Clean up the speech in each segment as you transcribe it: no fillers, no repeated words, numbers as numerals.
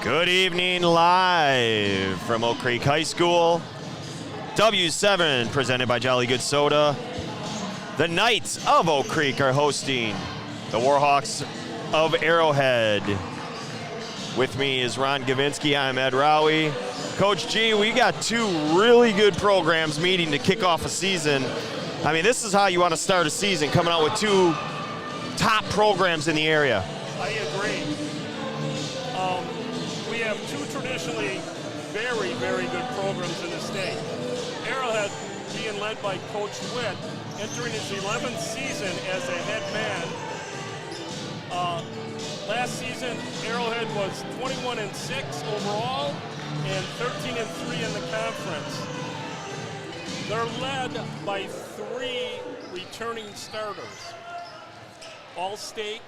Good evening, live from Oak Creek High School. W7 presented by Jolly Good Soda. The Knights of Oak Creek are hosting the Warhawks of Arrowhead. With me is Ron Gavinsky. I'm Ed Rowie. Coach G, we got two really good programs meeting to kick off a season. I mean, this is how you want to start a season, coming out with two top programs in the area. I agree. We have two traditionally very, very good programs in the state. Arrowhead being led by Coach Witt, entering his 11th season as a head man. Last season, Arrowhead was 21-6 overall and 13-3 in the conference. They're led by three returning starters. All-State,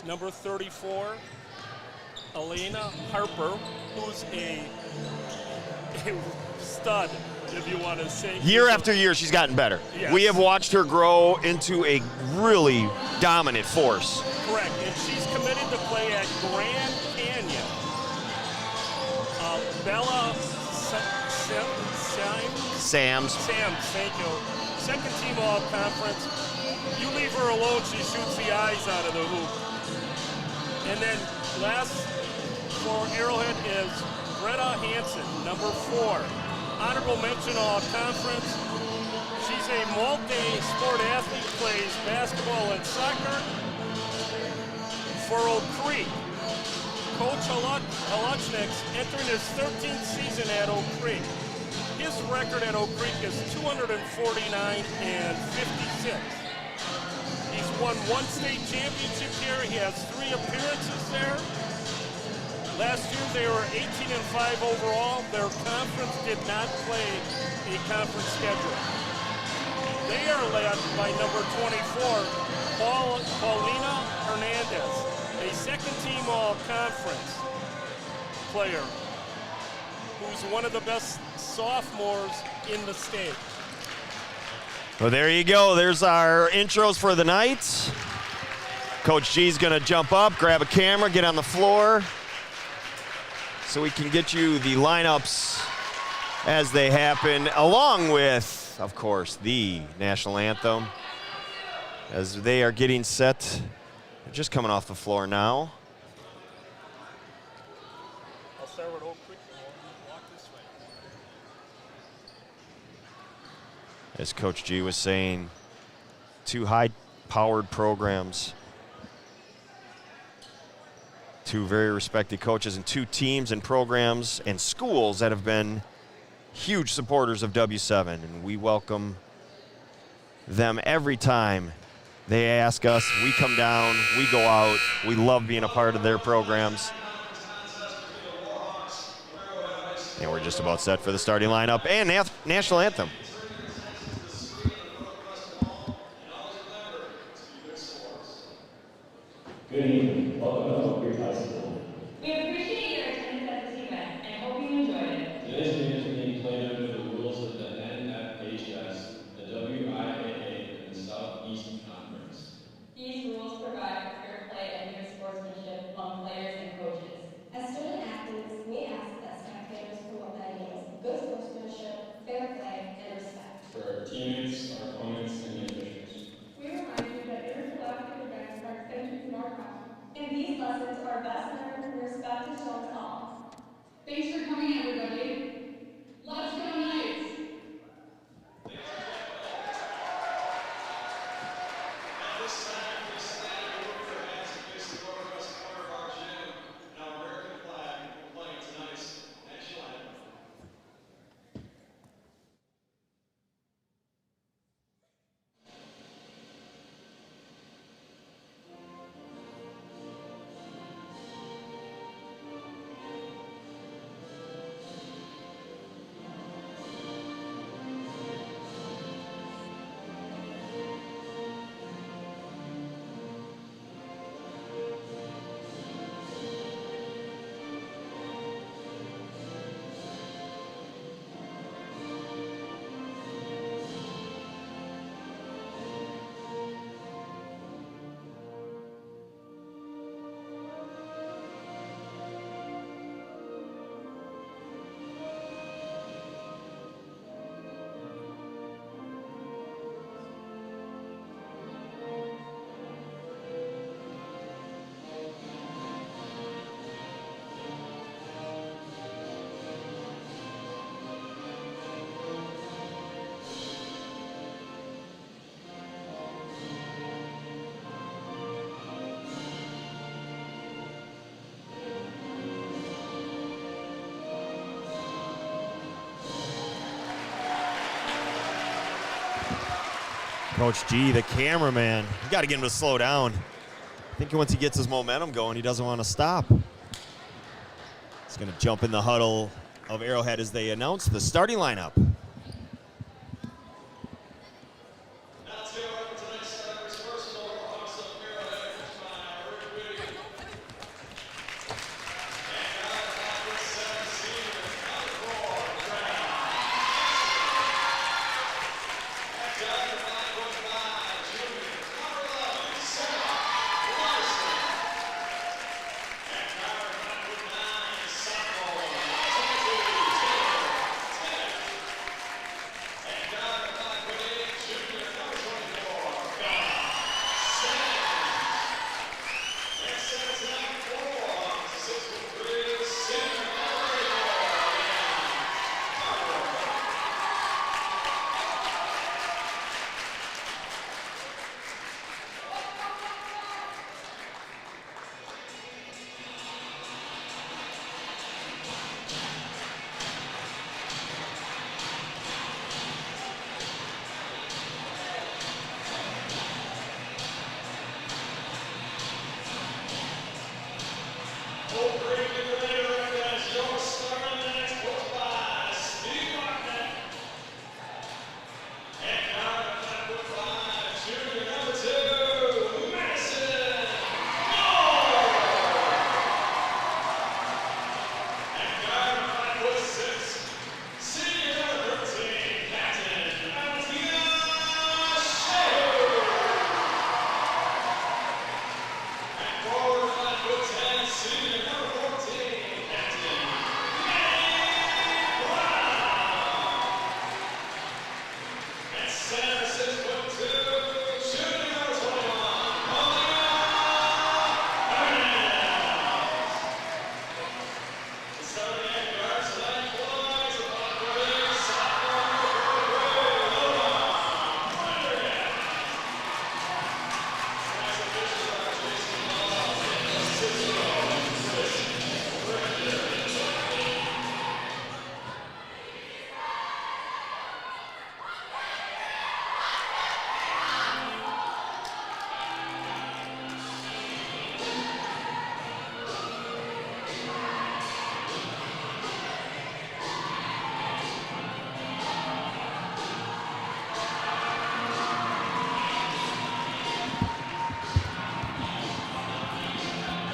number 34, Elena Harper, who's a stud, if you want to say. Year after year, she's gotten better. Yes. We have watched her grow into a really dominant force. Correct, and she's committed to play at Grand Canyon. Bella Sam's. Thank you. Second team all-conference. You leave her alone, she shoots the eyes out of the hoop. And then last for Arrowhead is Greta Hansen, number 4. Honorable mention all-conference. She's a multi-sport athlete, plays basketball and soccer for Oak Creek. Coach Haluchnik's entering his 13th season at Oak Creek. His record at Oak Creek is 249-56. He's won one state championship here. He has 3 appearances there. Last year they were 18-5 overall. Their conference did not play a conference schedule. They are led by number 24, Paulina Hernandez, a second-team all-conference player who's one of the best sophomores in the state. Well, there you go. There's our intros for the Knights. Coach G's going to jump up, grab a camera, get on the floor so we can get you the lineups as they happen, along with, of course, the national anthem as they are getting set. They're just coming off the floor now. I'll start with Oak Creek and walk this way. As Coach G was saying, two high-powered programs, two very respected coaches, and two teams and programs and schools that have been huge supporters of W7, and we welcome them every time they ask us. We come down, we go out, we love being a part of their programs. And we're just about set for the starting lineup and national anthem. Good evening. Welcome to Oak Creek High School. We appreciate your attendance at this event and hope you enjoyed it. Today's game is being played under the rules of the NFHS, the WIAA, and the Southeast Conference. These rules provide for fair play and good sportsmanship among players and coaches. As student athletes, we ask that spectators promote the ideals of good sportsmanship, fair play, and respect. For our teammates, our opponents, and the officials. We remind you that intergalactic events are extensions of our craft. In these lessons, our best learned and respect is shown to all. Thanks for coming, everybody. Let's go Knights! Coach G, the cameraman. You got to get him to slow down. I think once he gets his momentum going, he doesn't want to stop. He's going to jump in the huddle of Arrowhead as they announce the starting lineup.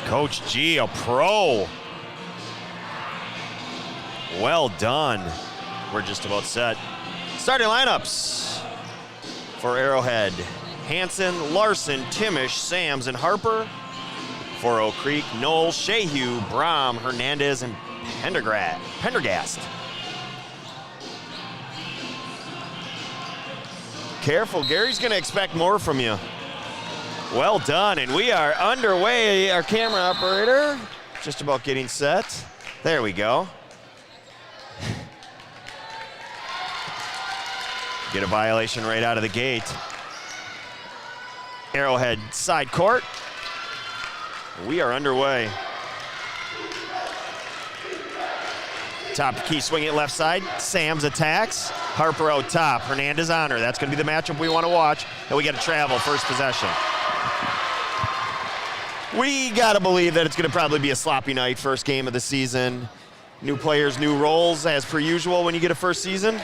Coach G, a pro. Well done. We're just about set. Starting lineups for Arrowhead. Hanson, Larson, Timish, Sams, and Harper. For Oak Creek, Knoll, Shayhue, Brom, Hernandez, and Pendergast. Careful, Gary's gonna expect more from you. Well done, and we are underway. Our camera operator, just about getting set. There we go. Get a violation right out of the gate. Arrowhead side court. We are underway. Top key swing it left side. Sams attacks. Harper out top. Hernandez on her. That's going to be the matchup we want to watch. And we got to travel first possession. We got to believe that it's going to probably be a sloppy night, first game of the season. New players, new roles, as per usual when you get a first season.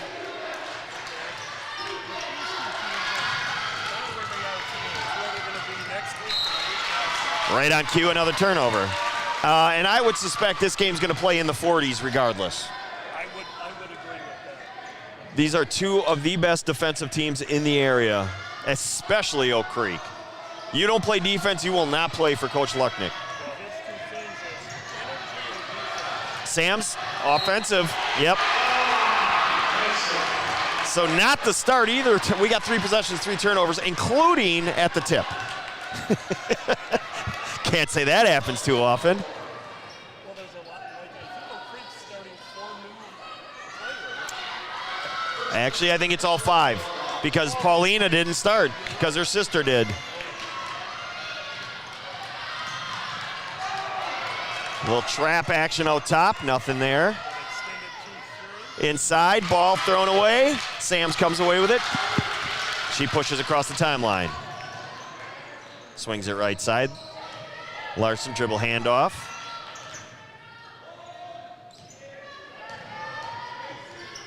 Right on cue, another turnover. And I would suspect this game's going to play in the 40s regardless. I would agree with that. These are two of the best defensive teams in the area, especially Oak Creek. You don't play defense, you will not play for Coach Lucknick. Sam's offensive, yep. So not the start either. We got 3 possessions, 3 turnovers, including at the tip. Can't say that happens too often. Well, there's a lot, like, I think Oak Creek's starting 4 new players. Actually, I think it's all 5 because Paulina didn't start because her sister did. Little trap action out top, nothing there. Inside, ball thrown away. Sams comes away with it. She pushes across the timeline. Swings it right side. Larson dribble handoff.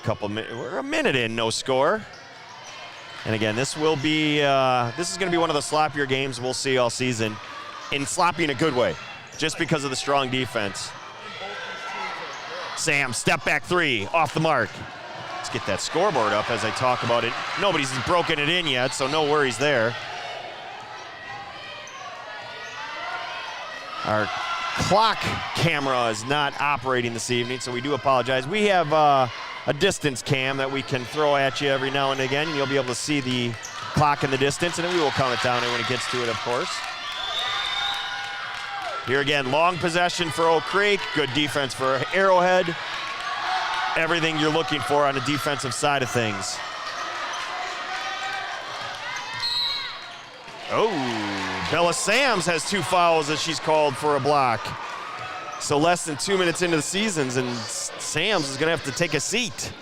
We're a minute in, no score. And again, this will be, this is going to be one of the sloppier games we'll see all season, in sloppy in a good way, just because of the strong defense. Sam, step back three, off the mark. Let's get that scoreboard up as I talk about it. Nobody's broken it in yet, so no worries there. Our clock camera is not operating this evening, so we do apologize. We have a distance cam that we can throw at you every now and again, and you'll be able to see the clock in the distance, and then we will count it down when it gets to it, of course. Here again, long possession for Oak Creek, good defense for Arrowhead. Everything you're looking for on the defensive side of things. Oh, Bella Sams has 2 fouls as she's called for a block. So less than 2 minutes into the seasons, and Sams is gonna have to take a seat.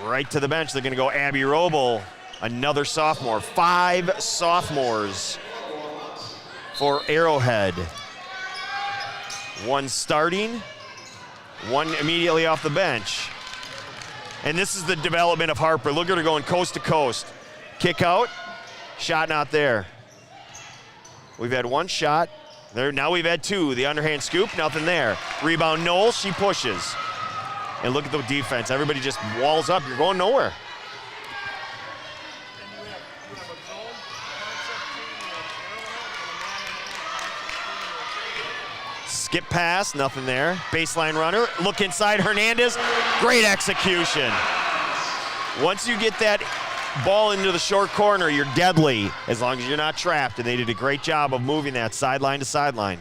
Right to the bench, they're gonna go Abby Roble, another sophomore. 5 sophomores for Arrowhead. 1 starting, 1 immediately off the bench. And this is the development of Harper. Look at her going coast to coast. Kick out, shot not there. We've had 1 shot. There, now we've had 2. The underhand scoop, nothing there. Rebound Knowles, she pushes. And look at the defense. Everybody just walls up. You're going nowhere. Skip pass, nothing there. Baseline runner, look inside, Hernandez, great execution. Once you get that ball into the short corner, you're deadly, as long as you're not trapped, and they did a great job of moving that sideline to sideline.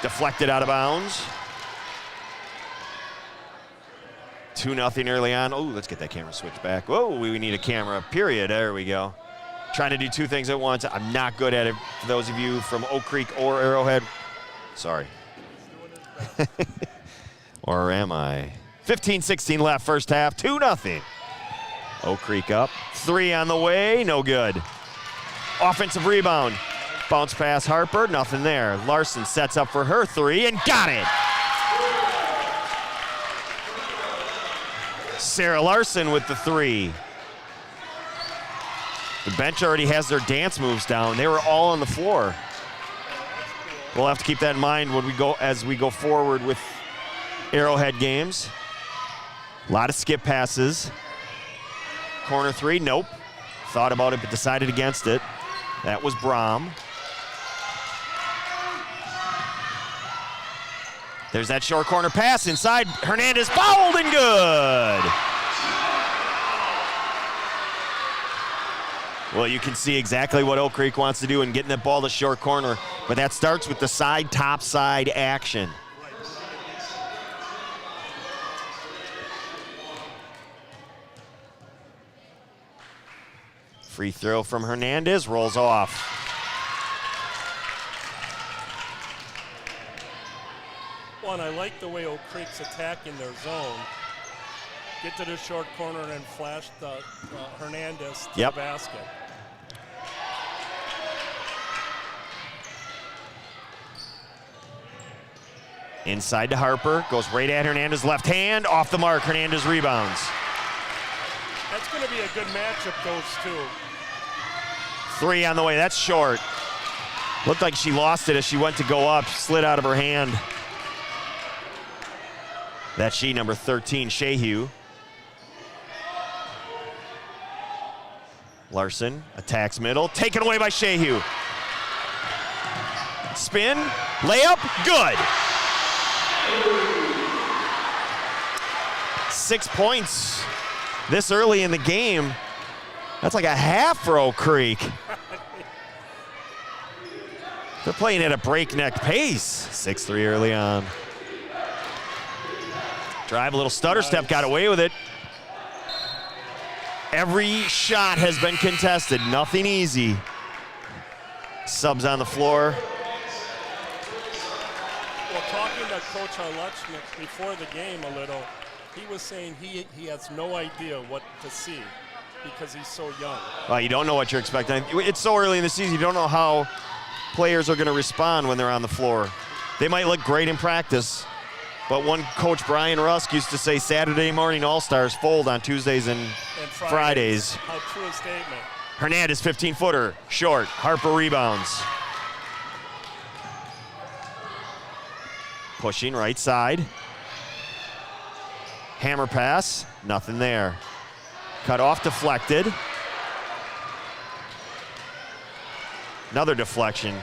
Deflected out of bounds. 2-0 early on. Oh, let's get that camera switched back. Whoa, we need a camera, period. There we go. Trying to do 2 things at once. I'm not good at it. For those of you from Oak Creek or Arrowhead, sorry. Or am I? 15-16 left, first half, 2-0. Oak Creek up. 3 on the way, no good. Offensive rebound. Bounce pass Harper, nothing there. Larson sets up for her 3 and got it. Sarah Larson with the 3. The bench already has their dance moves down. They were all on the floor. We'll have to keep that in mind when we go as we go forward with Arrowhead games. A lot of skip passes. Corner 3, nope. Thought about it but decided against it. That was Brom. There's that short corner pass inside. Hernandez fouled and good. Well, you can see exactly what Oak Creek wants to do in getting that ball to short corner, but that starts with the side, top side action. Free throw from Hernandez, rolls off. Well, and I like the way Oak Creek's attacking their zone. Get to the short corner and then flash the Hernandez to the basket. Inside to Harper, goes right at Hernandez, left hand, off the mark, Hernandez rebounds. That's going to be a good matchup, those 2. 3 on the way, that's short. Looked like she lost it as she went to go up, slid out of her hand. That's she, number 13, Shahue. Larson attacks middle, taken away by Shahue. Spin, layup, good. 6 points this early in the game. That's like a half for Oak Creek. They're playing at a breakneck pace. 6-3 early on. Drive, a little stutter step, got away with it. Every shot has been contested, nothing easy. Subs on the floor. Well, talking to Coach Harlechnik before the game a little, he was saying he has no idea what to see because he's so young. Well, you don't know what you're expecting. It's so early in the season, you don't know how players are going to respond when they're on the floor. They might look great in practice, but one coach, Brian Rusk, used to say Saturday morning All-Stars fold on Tuesdays and Fridays. How true a statement. Hernandez, 15-footer, short. Harper rebounds. Pushing right side. Hammer pass, nothing there. Cut off, deflected. Another deflection.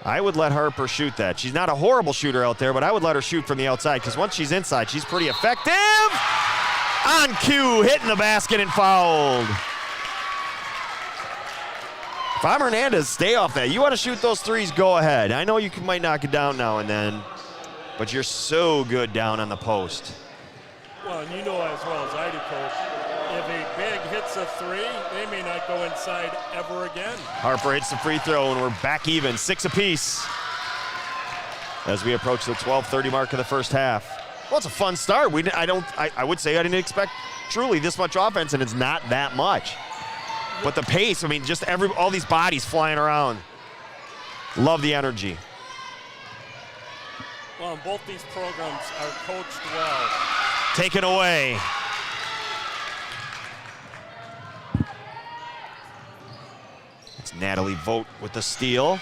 I would let Harper shoot that. She's not a horrible shooter out there, but I would let her shoot from the outside because once she's inside, she's pretty effective. On cue, hitting the basket and fouled. If I'm Hernandez, stay off that. You want to shoot those threes, go ahead. I know you might knock it down now and then, but you're so good down on the post. Well, and you know as well as I do, Coach, if a big hits a three, they may not go inside ever again. Harper hits the free throw, and we're back even, 6 apiece as we approach the 12:30 mark of the first half. Well, it's a fun start. I would say I didn't expect truly this much offense, and it's not that much. But the pace, I mean, just all these bodies flying around. Love the energy. Well, and both these programs are coached well. Taken away. It's Natalie Vogt with the steal.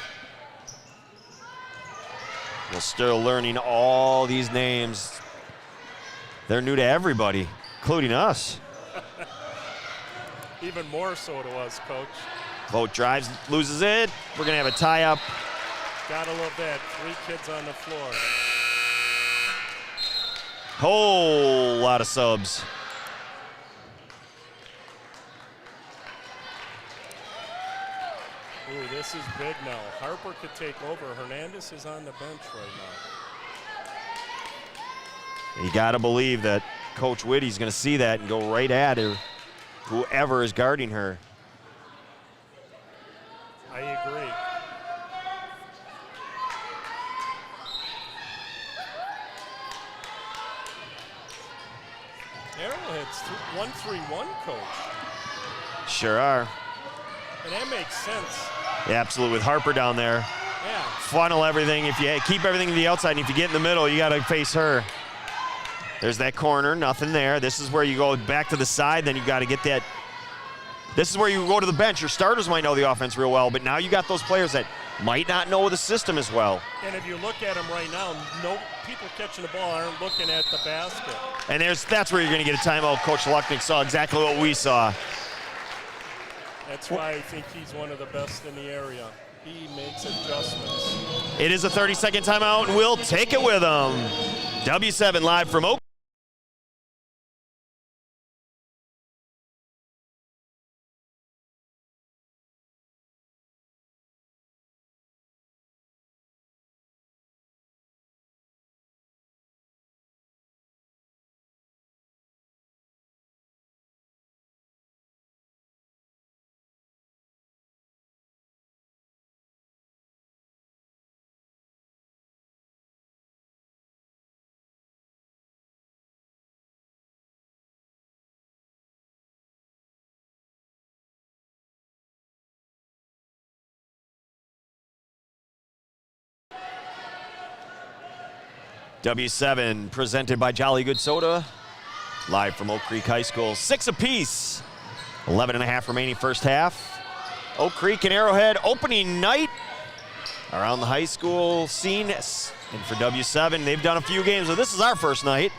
We're still learning all these names. They're new to everybody, including us. Even more so to us, Coach. Vogt drives, loses it. We're gonna have a tie-up. Gotta love that. 3 kids on the floor. Whole lot of subs. Ooh, this is big now. Harper could take over. Hernandez is on the bench right now. You gotta believe that Coach Whitty's gonna see that and go right at her, whoever is guarding her. I agree. Arrowhead's 1-3-1, Coach. Sure are. And that makes sense. Yeah, absolutely. With Harper down there. Yeah. Funnel everything. If you keep everything to the outside, and if you get in the middle, you got to face her. There's that corner, nothing there. This is where you go back to the side, then you got to get that. This is where you go to the bench. Your starters might know the offense real well, but now you got those players that might not know the system as well. And if you look at them right now, no people catching the ball aren't looking at the basket. And that's where you're going to get a timeout. Coach Lucknick saw exactly what we saw. That's why I think he's one of the best in the area. He makes adjustments. It is a 30-second timeout, and we'll take it with him. W7 live from Oak. W7 presented by Jolly Good Soda, live from Oak Creek High School. 6 apiece, 11.5 remaining first half. Oak Creek and Arrowhead opening night around the high school scene. And for W7, they've done a few games, but this is our first night.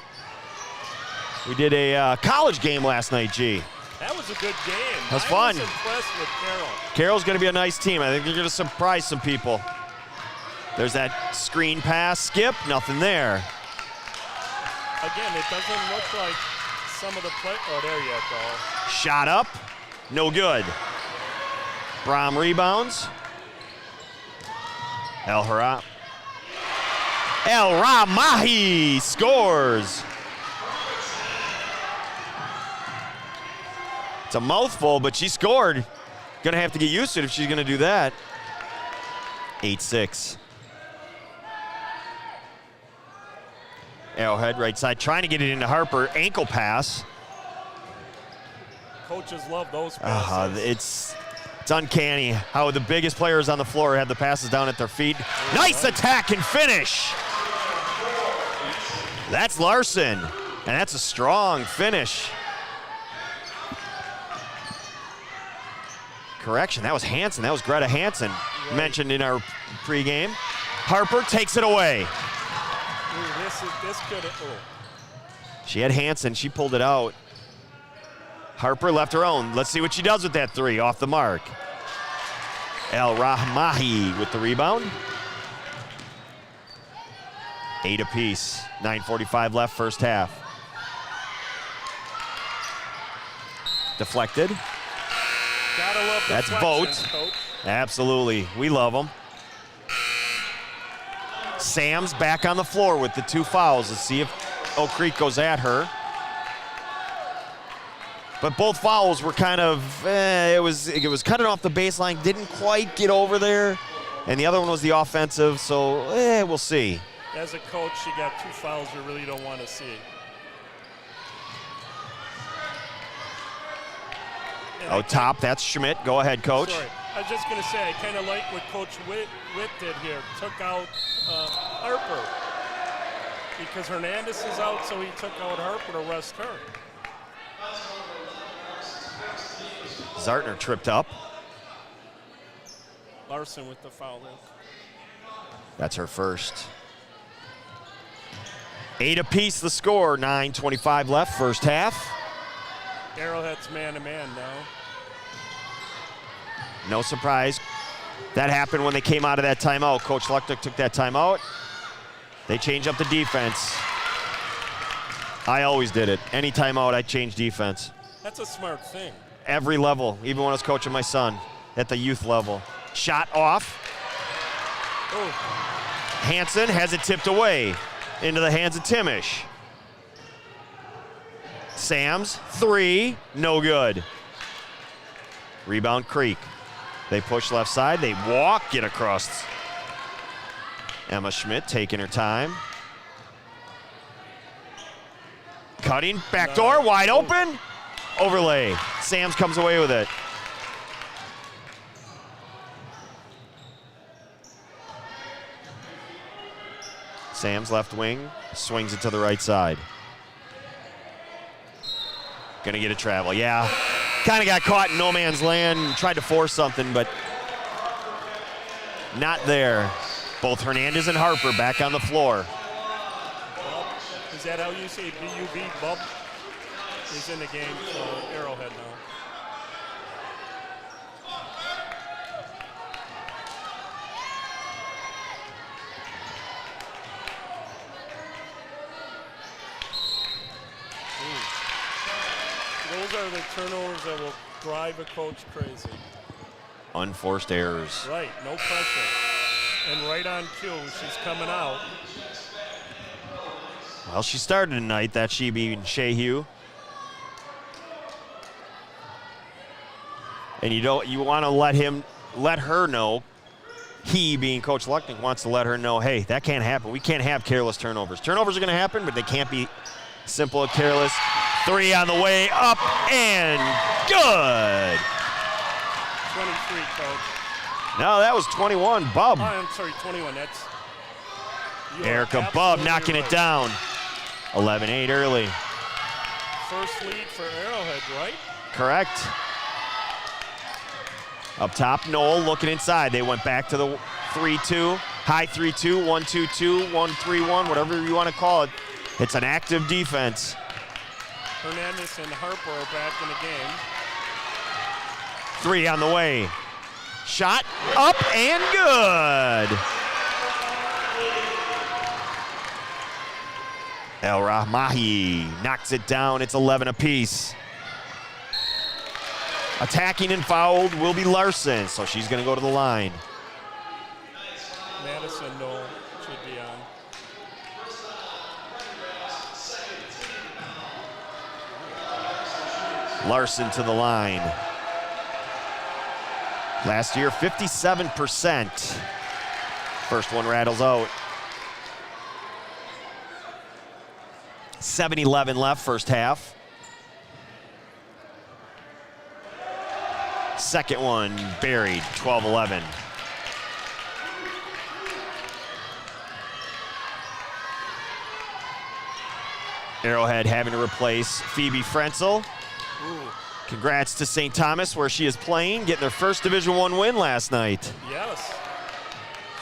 We did a college game last night, G. That was a good game. That was fun. I was impressed with Carroll. Carroll's going to be a nice team. I think they're going to surprise some people. There's that screen pass, skip, nothing there. Again, it doesn't look like some of the play. Oh, there you go. Shot up, no good. Brom rebounds. El Ramahi scores. It's a mouthful, but she scored. Gonna have to get used to it if she's gonna do that. 8-6. Arrowhead right side, trying to get it into Harper. Ankle pass. Coaches love those passes. It's uncanny how the biggest players on the floor have the passes down at their feet. Nice attack and finish. That's Larson, and that's a strong finish. Correction, that was Hansen. That was Greta Hansen, mentioned in our pregame. Harper takes it away. Ooh, this could have. She had Hansen. She pulled it out. Harper left her own. Let's see what she does with that three off the mark. El Rahmahi with the rebound. 8 apiece. 9:45 left, first half. Deflected. Gotta love That's deflections, Vogt. Coach. Absolutely. We love them. Sam's back on the floor with the 2 fouls. Let's see if Oak Creek goes at her. But both fouls were kind of, it was cutting off the baseline, didn't quite get over there. And the other one was the offensive, so we'll see. As a coach, you got 2 fouls you really don't want to see. And Top, that's Schmidt. Go ahead, Coach. Sorry, I was just going to say, I kind of like what Coach Witt did here. Took out Harper. Because Hernandez is out, so he took out Harper to rest her. Zartner tripped up. Larson with the foul in. That's her first. 8 apiece the score, 9:25 left, first half. Arrowhead's man-to-man now. No surprise. That happened when they came out of that timeout. Coach Lucknick took that timeout. They changed up the defense. I always did it. Any timeout, I changed defense. That's a smart thing. Every level, even when I was coaching my son at the youth level. Shot off. Oh, Hansen has it tipped away into the hands of Timish. Sam's 3, no good. Rebound Creek. They push left side, they walk, get across. Emma Schmidt taking her time. Cutting, backdoor, wide open. Overlay. Sam's comes away with it. Sam's left wing, swings it to the right side. Gonna get a travel, yeah. Kind of got caught in no man's land, tried to force something, but not there. Both Hernandez and Harper back on the floor. well, is that how you say BUB? Bub is in the game for Arrowhead now. Those are the turnovers that will drive a coach crazy. Unforced errors. Right, no pressure. And right on cue, she's coming out. Well, she started tonight, that she being Shehu. And you want to let her know, he being Coach Lucknick wants to let her know, hey, that can't happen. We can't have careless turnovers. Turnovers are going to happen, but they can't be simple and careless. 3 on the way up and good. 23, Coach. No, that was 21. Bub. Oh, I'm sorry, 21. That's you are Erica Bub absolutely knocking right. it down. 11-8 early. First lead for Arrowhead, right? Correct. Up top, Noel looking inside. They went back to the 3-2, high 3-2, 1-2-2, 1-3-1, whatever you want to call it. It's an active defense. Hernandez and Harper are back in the game. 3 on the way. Shot up and good. El Rahmahi knocks it down. It's 11 apiece. Attacking and fouled will be Larson, so she's going to go to the line. Madison Noel should be on. Larson to the line. Last year, 57%. First one rattles out. 7-11 left, first half. Second one buried, 12-11. Arrowhead having to replace Phoebe Frenzel. Ooh. Congrats to St. Thomas, where she is playing, getting their first Division I win last night. Yes.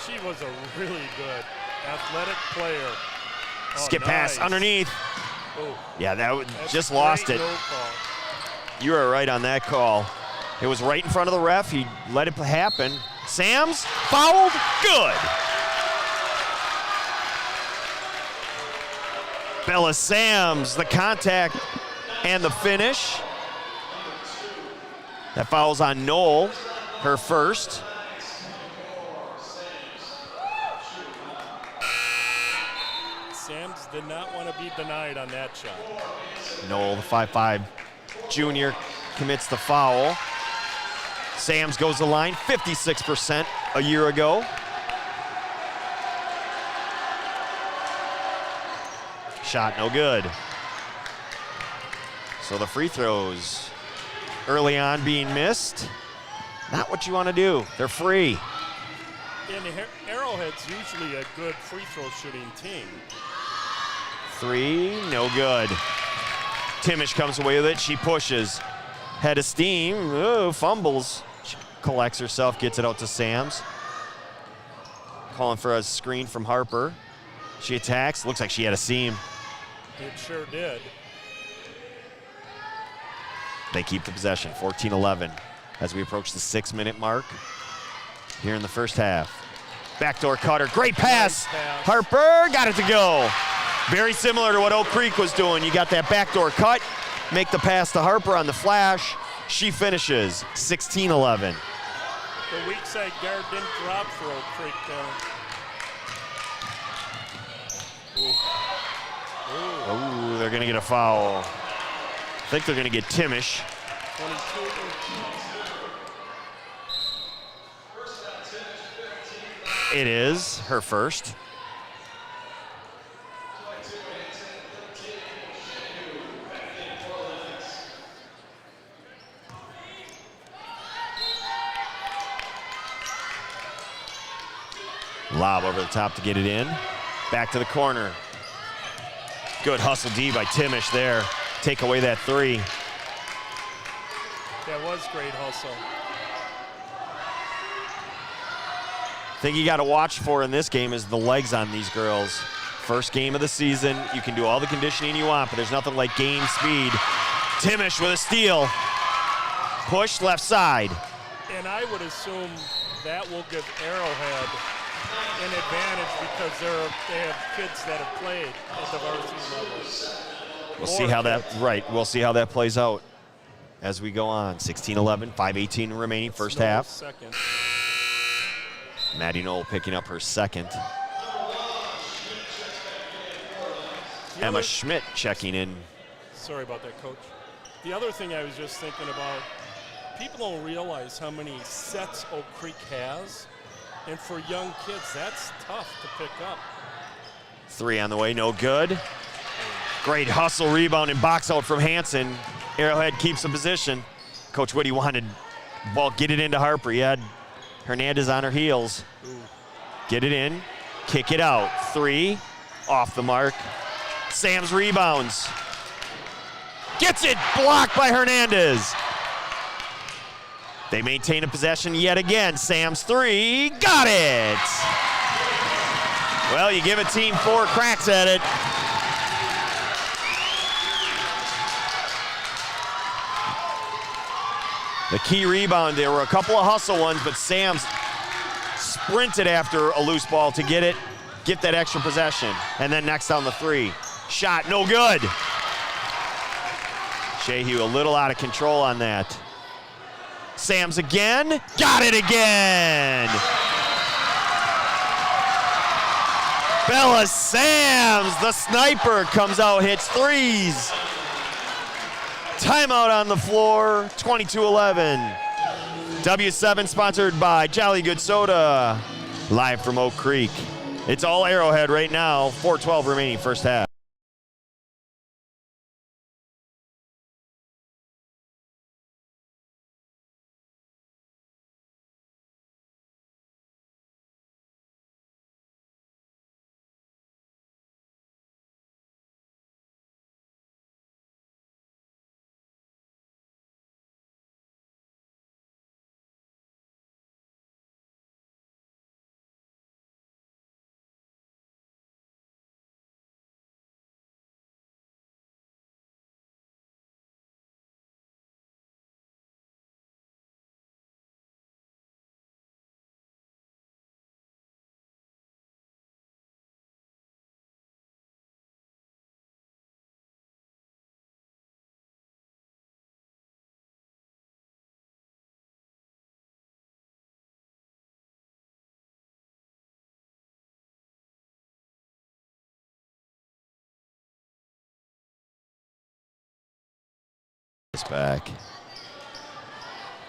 She was a really good athletic player. Oh, Skip pass nice. underneath. Oh, Yeah, that that's just a lost great it. no call. You are right on that call. It was right in front of the ref. He let it happen. Sams fouled. Good. Bella Sams, the contact and the finish. That foul's on Knoll, her first. Sams did not want to be denied on that shot. Knoll, the 5'5" junior, commits the foul. Sams goes to the line, 56% a year ago. Shot no good. So the free throws early on being missed. Not what you want to do. They're free. And Arrowhead's usually a good free throw shooting team. Three, no good. Timish comes away with it. She pushes. Head of steam. Ooh, fumbles. She collects herself, gets it out to Sams. Calling for a screen from Harper. She attacks. Looks like she had a seam. It sure did. They keep the possession, 14-11, as we approach the 6-minute mark here in the first half. Backdoor cutter, great pass. Nice pass. Harper got it to go. Very similar to what Oak Creek was doing. You got that backdoor cut, make the pass to Harper on the flash. She finishes 16-11. The weak side guard didn't drop for Oak Creek there. Oh, they're gonna get a foul. I think they're gonna get Timish. 22. It is her first. Lob over the top to get it in. Back to the corner. Good hustle D by Timish there. Take away that three. That was great hustle. Thing you got to watch for in this game is the legs on these girls. First game of the season. You can do all the conditioning you want, but there's nothing like game speed. Timish with a steal. Push left side. And I would assume that will give Arrowhead an advantage because they have kids that have played at the varsity level. We'll see how that, right, we'll see how that plays out as we go on. 16-11, 5:18 remaining, first half. Second. Maddie Knoll picking up her second. Emma Schmidt checking in. Sorry about that, Coach. The other thing I was just thinking about, people don't realize how many sets Oak Creek has. And for young kids, that's tough to pick up. Three on the way, no good. Great hustle, rebound, and box out from Hanson. Arrowhead keeps the position. Coach Whitty wanted, well, get it into Harper. He had Hernandez on her heels. Ooh. Get it in, kick it out. Three, off the mark. Sams rebounds. Gets it, blocked by Hernandez. They maintain a possession yet again. Sam's three, got it. Well, you give a team 4 cracks at it. The key rebound, there were a couple of hustle ones, but Sam's sprinted after a loose ball to get it, get that extra possession. And then next on the three. Shot, no good. Shehu a little out of control on that. Sams again, got it again. Bella Sams, the sniper, comes out, hits threes. Timeout on the floor, 22-11. W7 sponsored by Jolly Good Soda, live from Oak Creek. It's all Arrowhead right now, 4:12 remaining first half.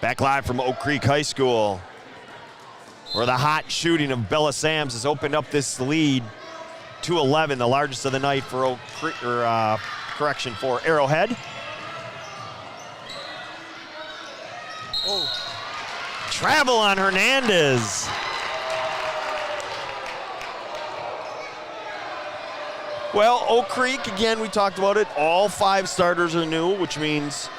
Back live from Oak Creek High School, where the hot shooting of Bella Sams has opened up this lead to 11, the largest of the night for Oak Creek, for Arrowhead. Oh, Travel on Hernandez. Well, Oak Creek, again, we talked about it. All 5 starters are new, which means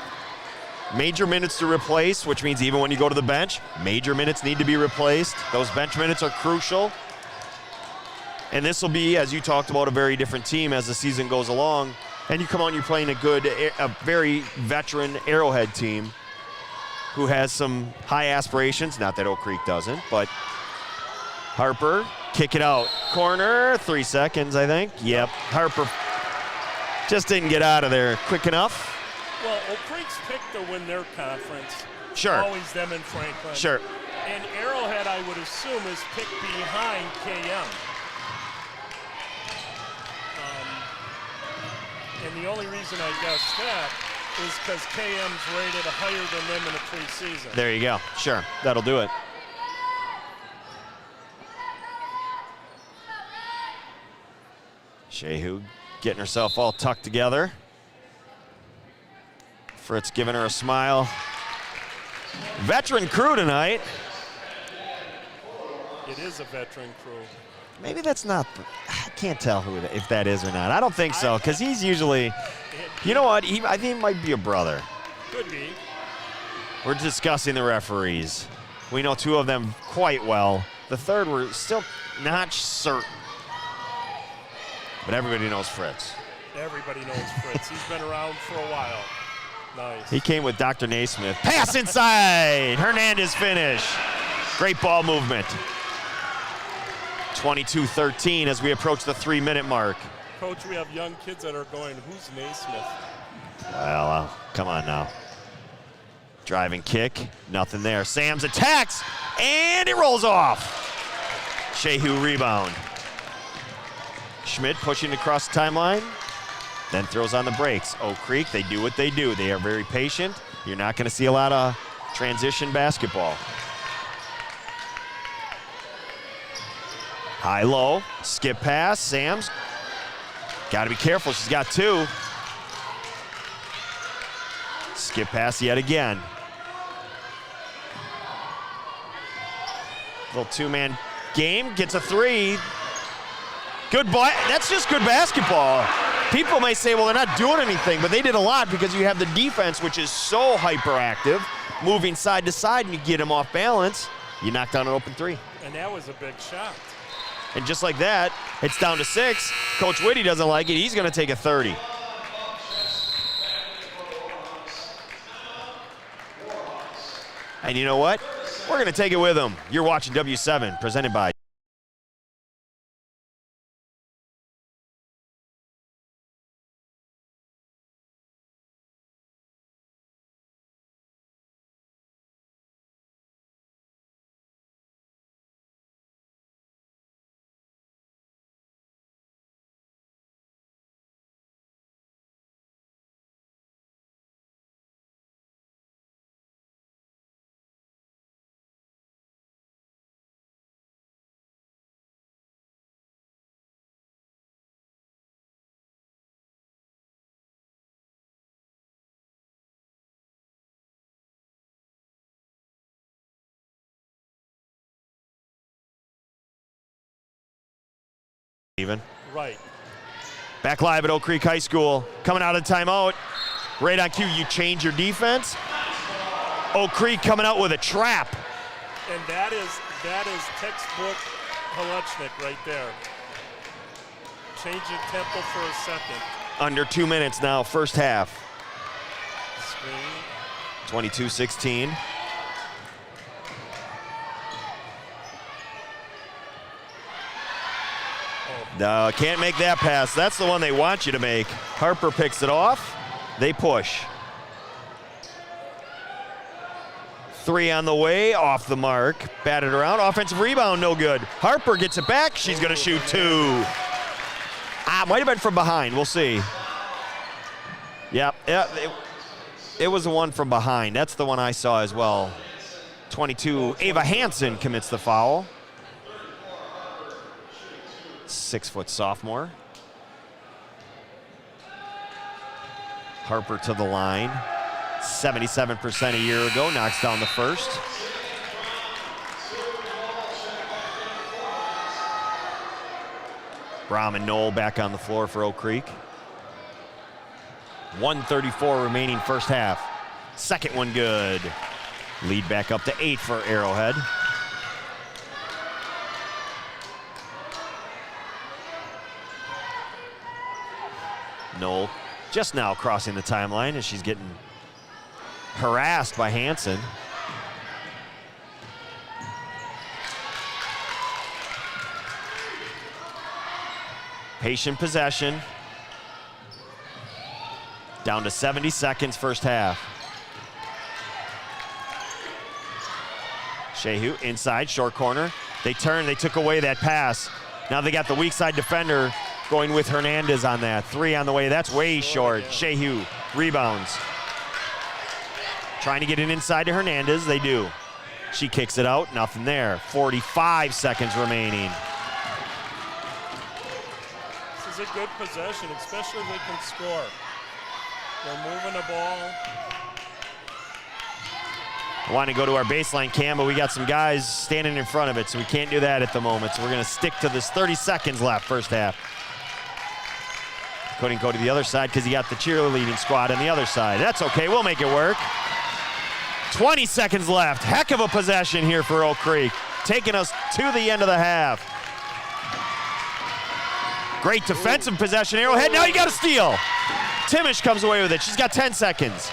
major minutes to replace, which means even when you go to the bench, major minutes need to be replaced. Those bench minutes are crucial. And this will be, as you talked about, a very different team as the season goes along. And you come on, you're playing a very veteran Arrowhead team who has some high aspirations. Not that Oak Creek doesn't, but Harper, kick it out. Corner, 3 seconds, I think. Yep, Harper just didn't get out of there quick enough. well, Oak Creek's picked to win their conference. Sure. Always them and Franklin. Sure. And Arrowhead, I would assume, is picked behind KM. And the only reason I guess that is because KM's rated higher than them in the preseason. There you go. Sure, that'll do it. Shehu getting herself all tucked together. Fritz giving her a smile. Veteran crew tonight. It is a veteran crew. Maybe that's not, I can't tell if that is or not. I don't think so, because he's usually, you know what, I think he might be a brother. Could be. We're discussing the referees. We know 2 of them quite well. The third, we're still not certain. But everybody knows Fritz. Everybody knows Fritz. He's been around for a while. Nice. He came with Dr. Naismith. Pass inside. Hernandez finish. Great ball movement. 22-13 as we approach the 3-minute mark. Coach, we have young kids that are going, who's Naismith? Well, come on now. Driving kick, nothing there. Sams attacks, and it rolls off. Shehu rebound. Schmidt pushing across the timeline, then throws on the brakes. Oak Creek, they do what they do. They are very patient. You're not going to see a lot of transition basketball. High-low, skip pass, Sams. Got to be careful, she's got 2. Skip pass yet again. Little 2-man game, gets a 3. Good boy, that's just good basketball. People may say, well, they're not doing anything, but they did a lot because you have the defense, which is so hyperactive, moving side to side, and you get them off balance. You knock down an open 3. And that was a big shot. And just like that, it's down to 6. Coach Whitty doesn't like it. He's going to take a 30. And you know what? We're going to take it with him. You're watching W7, presented by even. Right. Back live at Oak Creek High School. Coming out of timeout. Right on cue, you change your defense. Oak Creek coming out with a trap. And that is textbook Halechnik right there. Change your tempo for a second. Under 2 minutes now, first half. Screen. 22-16. No, can't make that pass. That's the one they want you to make. Harper picks it off. They push. 3 on the way, off the mark. Batted around. Offensive rebound, no good. Harper gets it back. She's going to shoot 2. Might have been from behind. We'll see. Yeah, it was the one from behind. That's the one I saw as well. 22, Ava Hansen commits the foul. 6-foot sophomore. Harper to the line. 77% a year ago, knocks down the first. Brom and Knoll back on the floor for Oak Creek. 1:34 remaining first half. Second one good. Lead back up to 8 for Arrowhead. Knoll just now crossing the timeline as she's getting harassed by Hansen. Patient possession. Down to 70 seconds, first half. Shehu inside, short corner. They turned, they took away that pass. Now they got the weak side defender going with Hernandez on that. 3 on the way, that's way short. Shehu rebounds. Trying to get it inside to Hernandez, they do. She kicks it out, nothing there. 45 seconds remaining. This is a good possession, especially if they can score. They're moving the ball. I want to go to our baseline cam, but we got some guys standing in front of it, so we can't do that at the moment. So we're going to stick to this 30 seconds left, first half. Couldn't go to the other side because he got the cheerleading squad on the other side. That's okay, we'll make it work. 20 seconds left. Heck of a possession here for Oak Creek, taking us to the end of the half. Great defensive possession, Arrowhead. Now you got to steal. Timish comes away with it. She's got 10 seconds.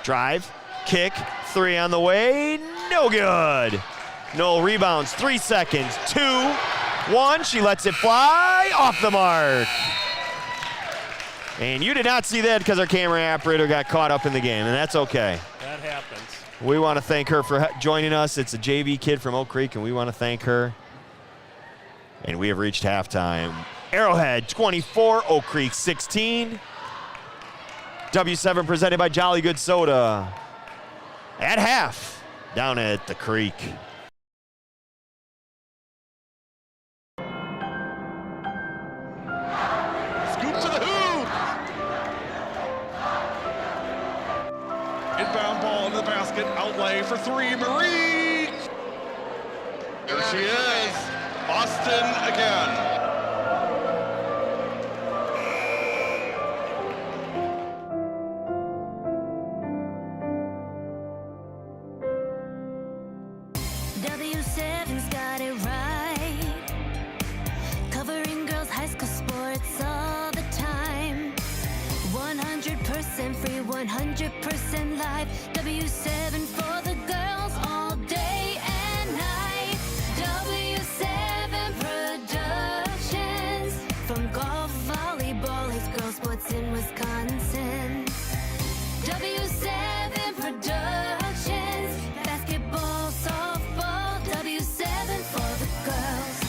Drive, kick, 3 on the way, no good. Knoll rebounds, 3 seconds, 2, 1. She lets it fly, off the mark. And you did not see that because our camera operator got caught up in the game, and that's okay. That happens. We want to thank her for joining us. It's a JV kid from Oak Creek, and we want to thank her. And we have reached halftime. Arrowhead 24, Oak Creek 16. W7 presented by Jolly Good Soda. At half, down at the creek. Scoop to the hoop. Inbound ball into the basket. Outlay for 3. Marie. There she is. Austin again. W7's got it right. Covering girls' high school sports all the time. 100% free, 100% live. W7 for the girls all day and night. W7 Productions. From golf, volleyball, his girl sports in Wisconsin. W7 Productions. Basketball, softball, W7 for the girls.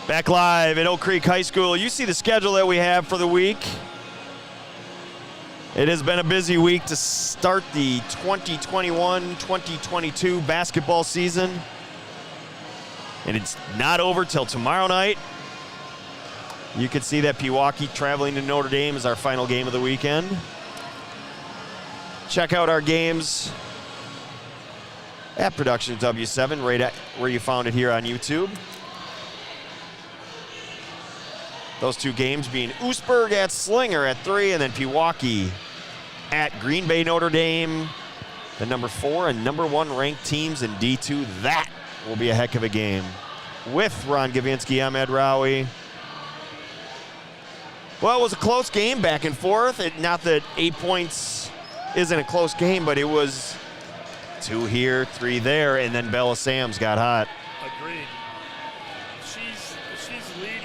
Back live at Oak Creek High School. You see the schedule that we have for the week. It has been a busy week to start the 2021-2022 basketball season. And it's not over till tomorrow night. You can see that Pewaukee traveling to Notre Dame is our final game of the weekend. Check out our games at Productions W7, right at where you found it here on YouTube. Those two games being Oostburg at Slinger at 3, and then Pewaukee at Green Bay Notre Dame, the number 4 and number 1 ranked teams in D2. That will be a heck of a game. With Ron Gavinsky, I'm Ed Rowie. Well, it was a close game, back and forth. Not that 8 points isn't a close game, but it was 2 here, 3 there, and then Bella Sams got hot. Agreed. She's leading.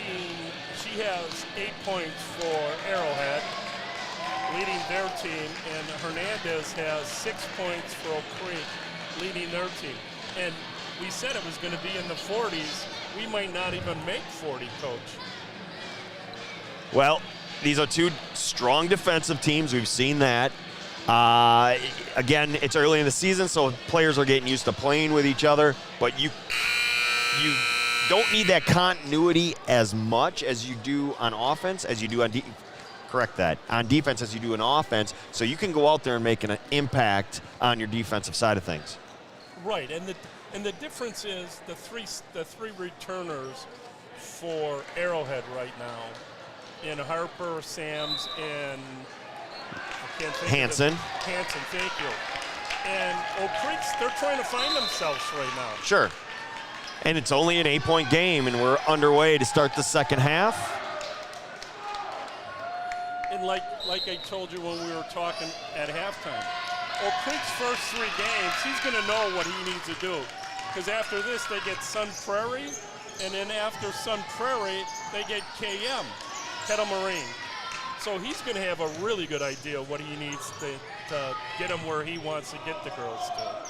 She has 8 points for Arrowhead, leading their team, and Hernandez has 6 points for Oak Creek, leading their team. And we said it was going to be in the 40s. We might not even make 40, Coach. Well, these are two strong defensive teams. We've seen that. Again, it's early in the season, so players are getting used to playing with each other. But you don't need that continuity as much as you do on offense, as you do on on defense as you do on offense. So you can go out there and make an impact on your defensive side of things. Right, and the difference is the three returners for Arrowhead right now. In Harper, Sams, and Hansen. Hansen, thank you. And Oak Creek's, they're trying to find themselves right now. Sure. And it's only an 8-point game, and we're underway to start the second half. And like I told you when we were talking at halftime, Oak Creek's first 3 games, he's going to know what he needs to do. Because after this, they get Sun Prairie, and then after Sun Prairie, they get KM. Kettle Marine. So he's going to have a really good idea what he needs to get him where he wants to get the girls to.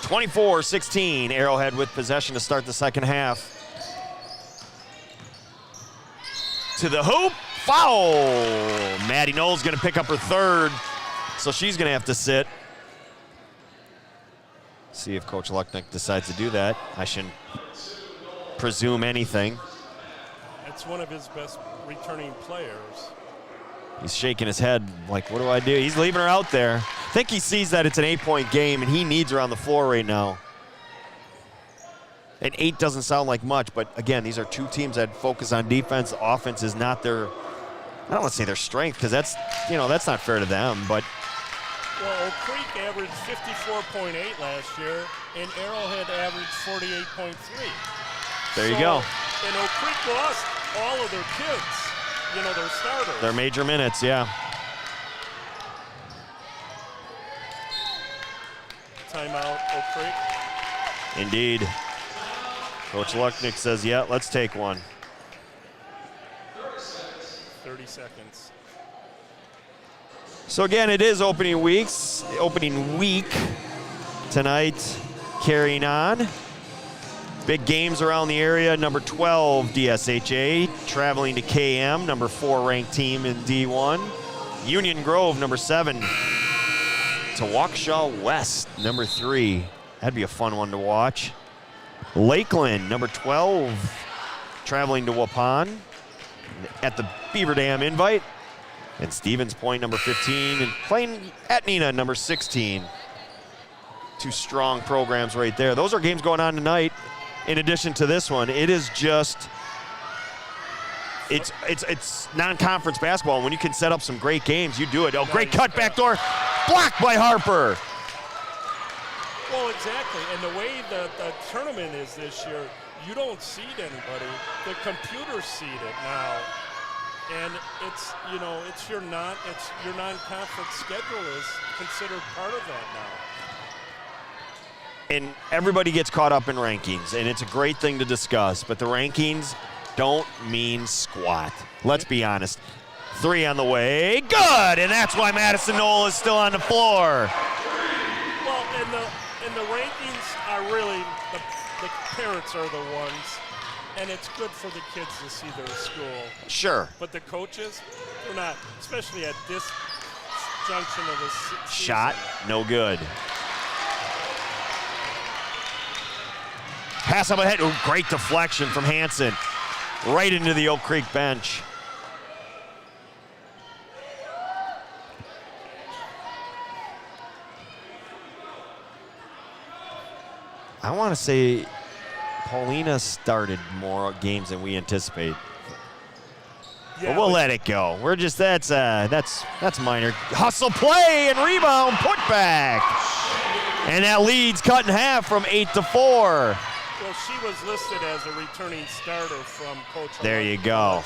24-16, Arrowhead with possession to start the second half. To the hoop, foul! Maddie Knowles going to pick up her 3rd, so she's going to have to sit. See if Coach Lucknick decides to do that. I shouldn't presume anything. It's one of his best returning players. He's shaking his head like, what do I do? He's leaving her out there. I think he sees that it's an 8-point game, and he needs her on the floor right now. And 8 doesn't sound like much, but again, these are two teams that focus on defense. Offense is not their, I don't want to say their strength, because that's not fair to them, but. Well, Oak Creek averaged 54.8 last year, and Arrowhead averaged 48.3. There you go. And Oak Creek lost all of their kids, their starters. Their major minutes, yeah. Timeout, Oak Creek. Indeed. Coach Lucknick says, yeah, let's take one. 30 seconds. So again, it is opening week tonight, carrying on. Big games around the area. Number 12, DSHA, traveling to KM, number 4 ranked team in D1. Union Grove, number 7, to Waukesha West, number 3. That'd be a fun one to watch. Lakeland, number 12, traveling to Waupun at the Beaver Dam Invite. And Stevens Point, number 15, and playing at Neenah, number 16. 2 strong programs right there. Those are games going on tonight. In addition to this one, it is just, it's non-conference basketball. And when you can set up some great games, you do it. Oh, great cut back door, blocked by Harper. Well, exactly. And the way the tournament is this year, you don't seed anybody. The computers seed it now. And it's your non-conference schedule is considered part of that now. And everybody gets caught up in rankings, and it's a great thing to discuss, but the rankings don't mean squat. Let's be honest. 3 on the way, good, and that's why Madison Knoll is still on the floor. Well, and the rankings are really the parents are the ones, and it's good for the kids to see their school. Sure. But the coaches, they're not, especially at this junction of the season. Shot, no good. Pass up ahead. Ooh, great deflection from Hansen. Right into the Oak Creek bench. I want to say Paulina started more games than we anticipate. Yeah, but we'll let it go. We're just that's minor. Hustle play and rebound, put back. And that lead's cut in half from 8-4. Well, she was listed as a returning starter from Coach. There you go.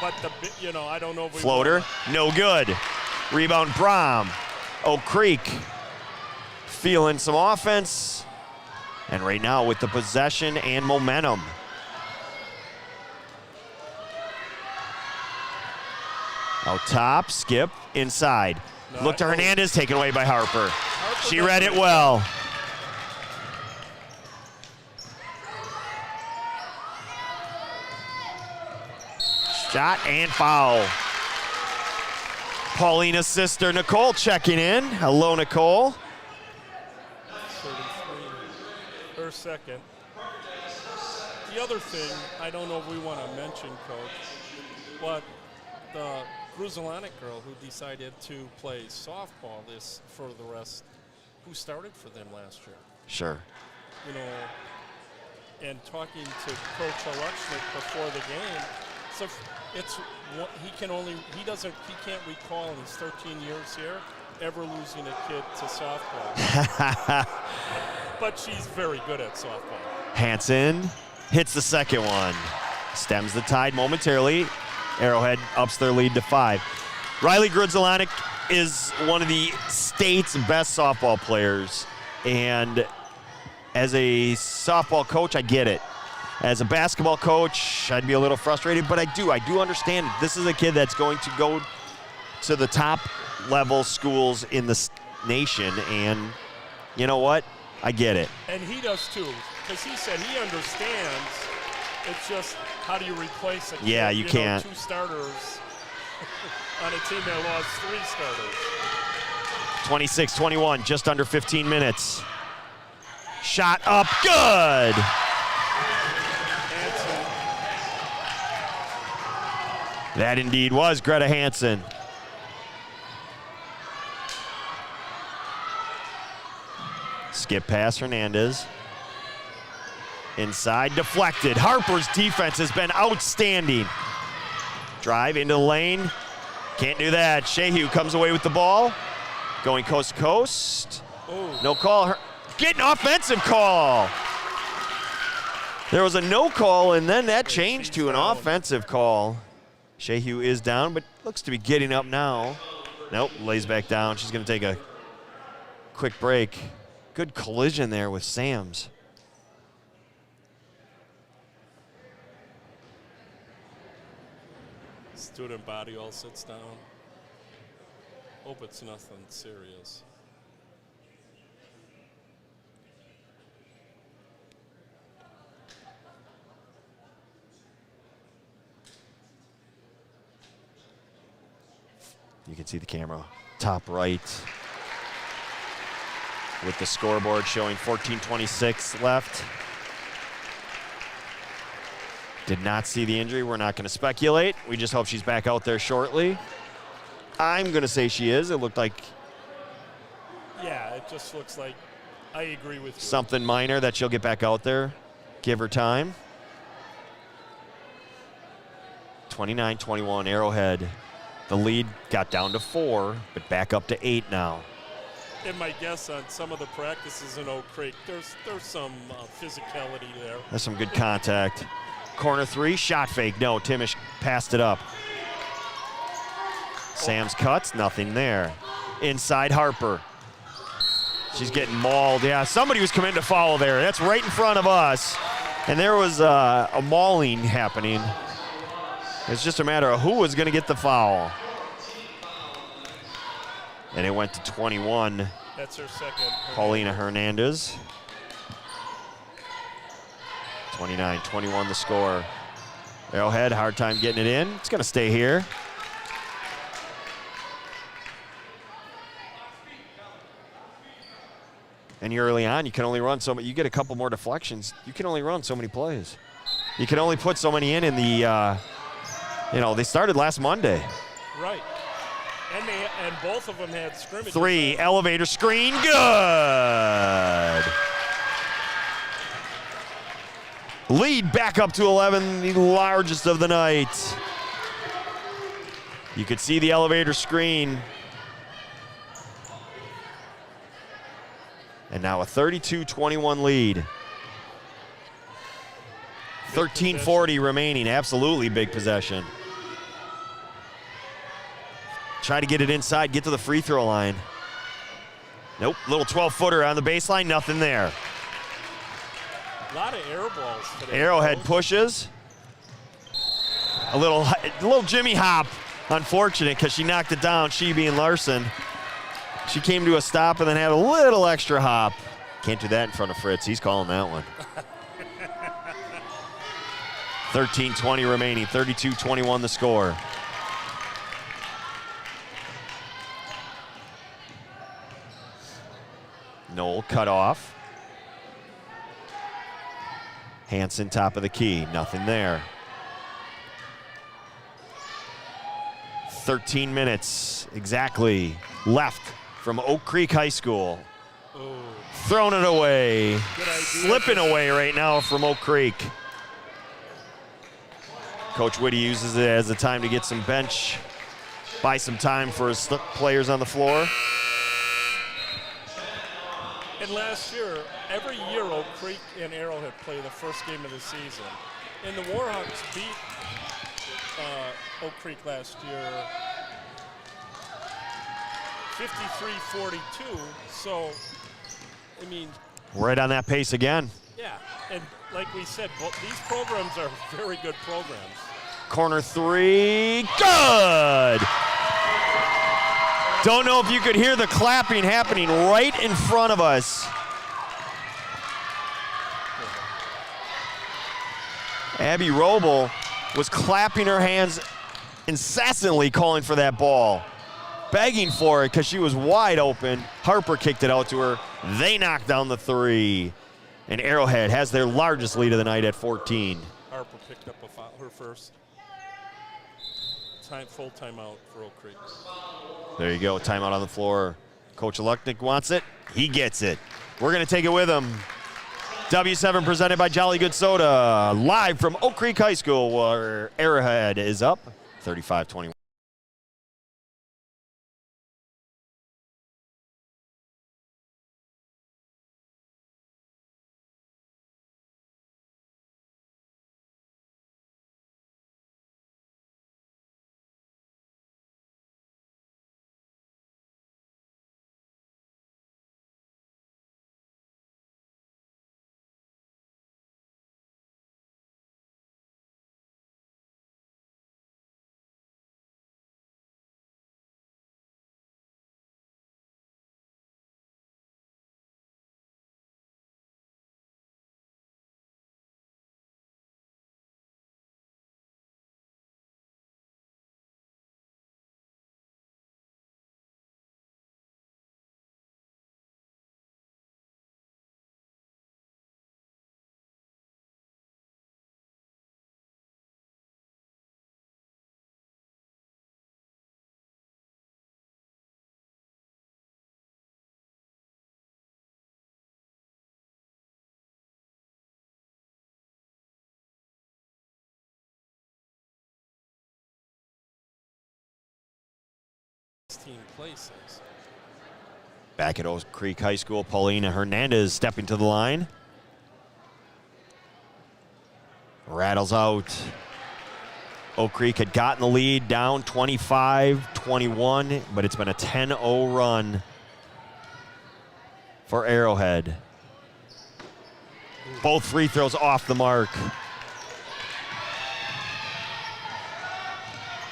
But I don't know if we Floater, no good. Rebound, Brom. Oak Creek feeling some offense. And right now with the possession and momentum. Out top, skip, inside. Look to Hernandez, taken away by Harper. She read it well. Shot and foul. Paulina's sister, Nicole, checking in. Hello, Nicole. 33, her second. The other thing, I don't know if we want to mention, Coach, but the Gruzelanek girl who decided to play softball for the rest, who started for them last year. Sure. And talking to Coach Alexnik before the game, so he can't recall in his 13 years here ever losing a kid to softball. But she's very good at softball. Hansen hits the second one. Stems the tide momentarily. Arrowhead ups their lead to 5. Riley Grudzelanic is one of the state's best softball players. And as a softball coach, I get it. As a basketball coach, I'd be a little frustrated, but I do understand it. This is a kid that's going to go to the top level schools in the nation, and you know what? I get it. And he does too, because he said he understands. It's just, how do you replace a kid? Yeah, you can't. 2 starters on a team that lost 3 starters. 26-21, just under 15 minutes. Shot up, good! That indeed was Greta Hansen. Skip pass, Hernandez. Inside, deflected. Harper's defense has been outstanding. Drive into the lane. Can't do that. Shehu comes away with the ball. Going coast to coast. Ooh. No call. Getting offensive call. There was a no call, and then that changed to an offensive call. Shehu is down, but looks to be getting up now. Nope, lays back down. She's going to take a quick break. Good collision there with Sams. Student body all sits down. Hope it's nothing serious. You can see the camera top right with the scoreboard showing 14:26 left. Did not see the injury. We're not going to speculate. We just hope she's back out there shortly. I'm going to say she is. It looked like Yeah, it just looks like, I agree with you. something minor that she'll get back out there. Give her time. 29-21 Arrowhead. The lead got down to 4, but back up to 8 now. And my guess on some of the practices in Oak Creek, there's some physicality there. There's some good contact. Corner 3, shot fake. No, Timish passed it up. Sam's cuts, nothing there. Inside Harper. She's getting mauled. Yeah, somebody was coming to foul there. That's right in front of us. And there was a mauling happening. It's just a matter of who was going to get the foul. And it went to 21. That's her second. Paulina Hernandez. 29-21 the score. Arrowhead, hard time getting it in. It's going to stay here. And early on, you can only run so many. You get a couple more deflections, you can only run so many plays. You can only put so many in the, they started last Monday. Right. And both of them had scrimmages. 3, elevator screen, good. Lead back up to 11, the largest of the night. You could see the elevator screen. And now a 32-21 lead. 13:40 remaining, absolutely big possession. Try to get it inside, get to the free throw line. Nope, little 12-footer on the baseline, nothing there. A lot of air balls today. Arrowhead pushes. A little Jimmy hop, unfortunate because she knocked it down, she being Larson. She came to a stop and then had a little extra hop. Can't do that in front of Fritz, he's calling that one. 13:20 remaining, 32-21 the score. Knoll cut off. Hansen top of the key, nothing there. 13 minutes exactly left from Oak Creek High School. Oh. Throwing it away. Good idea. Slipping away right now from Oak Creek. Coach Whitty uses it as a time to get some bench, buy some time for his players on the floor. And last year, every year Oak Creek and Arrowhead play the first game of the season. And the Warhawks beat Oak Creek last year 53-42. So, I mean, Right on that pace again. yeah, and like we said, these programs are very good programs. Corner 3, good! Don't know if you could hear the clapping happening right in front of us. Abby Roble was clapping her hands incessantly, calling for that ball, begging for it because she was wide open. Harper kicked it out to her. They knocked down the 3. And Arrowhead has their largest lead of the night at 14. Harper picked up her first full timeout for Oak Creek. There you go, timeout on the floor. Coach Lucknick wants it, he gets it. We're gonna take it with him. W7 presented by Jolly Good Soda, live from Oak Creek High School where Arrowhead is up 35-21. Places. Back at Oak Creek High School, Paulina Hernandez stepping to the line. Rattles out. Oak Creek had gotten the lead down 25-21, but it's been a 10-0 run for Arrowhead. Both free throws off the mark.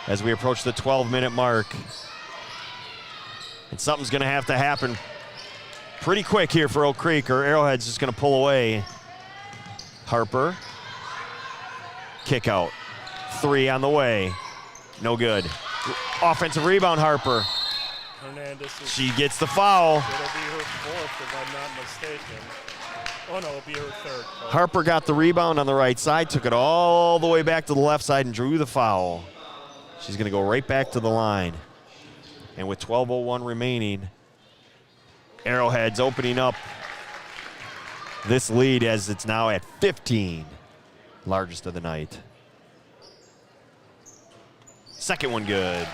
As we approach the 12-minute mark. And something's going to have to happen pretty quick here for Oak Creek, or Arrowhead's just going to pull away. Harper Kick out. 3 on the way. No good. Offensive rebound, Harper. Hernandez is, She gets the foul. it'll be her 4th if I'm not mistaken. Oh no, it'll be her 3rd. Oh. Harper got the rebound on the right side, took it all the way back to the left side and drew the foul. She's going to go right back to the line. And with 12:01 remaining, Arrowhead's opening up this lead as it's now at 15, largest of the night. Second one good.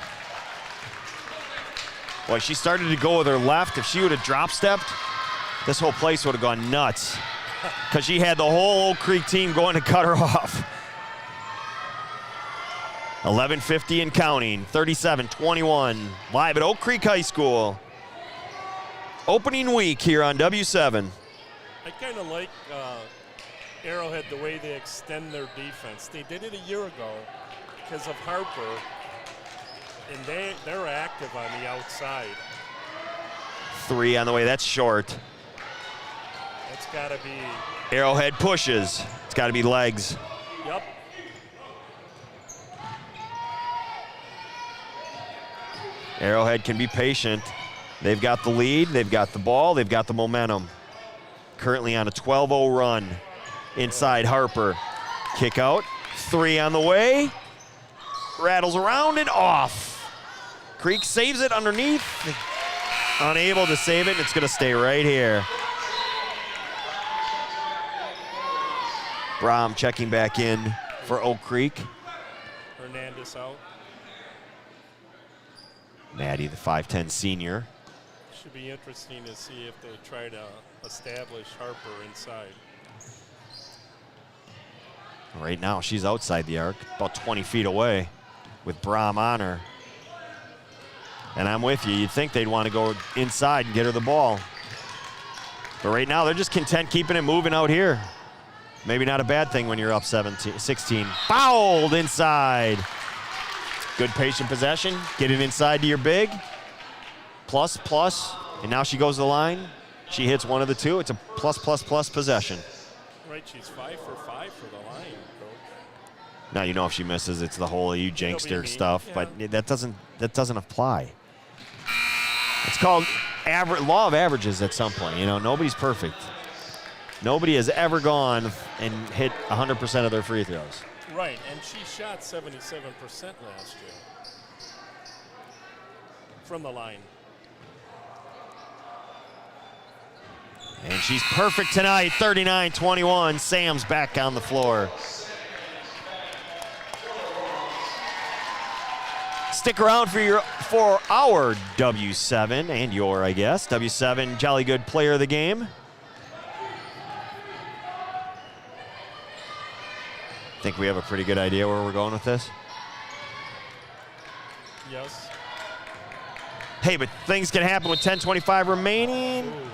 Boy, she started to go with her left. If she would have drop stepped, this whole place would have gone nuts because she had the whole Oak Creek team going to cut her off. 11:50 and counting, 37-21, live at Oak Creek High School. Opening week here on W7. I kind of like Arrowhead the way they extend their defense. They did it a year ago because of Harper, and they're active on the outside. 3 on the way, that's short. It's got to be. Arrowhead pushes. It's got to be legs. Yep. Arrowhead can be patient. They've got the lead, they've got the ball, they've got the momentum. Currently on a 12-0 run inside Harper. Kick out, 3 on the way. Rattles around and off. Creek saves it underneath. Unable to save it, and it's going to stay right here. Brom checking back in for Oak Creek. Hernandez out. Maddie, the 5'10 senior. Should be interesting to see if they try to establish Harper inside. Right now, she's outside the arc, about 20 feet away with Brom on her. And I'm with you. You'd think they'd want to go inside and get her the ball. But right now, they're just content keeping it moving out here. Maybe not a bad thing when you're up 16. Fouled inside. Good patient possession. Get it inside to your big. Plus. And now she goes to the line. She hits one of the two. It's a plus possession. Right, she's 5 for 5 for the line, Coach. Now you know if she misses, it's the whole you jinkster me. stuff, Yeah. but that doesn't apply. It's called law of averages at some point. You know, nobody's perfect. Nobody has ever gone and hit 100% of their free throws. Right, and she shot 77% last year from the line. And she's perfect tonight, 39-21. Sam's back on the floor. Stick around for our W7 and your, I guess, W7 Jolly Good Player of the Game. Think we have a pretty good idea where we're going with this? Yes. Hey, but things can happen with 10:25 remaining. Ooh,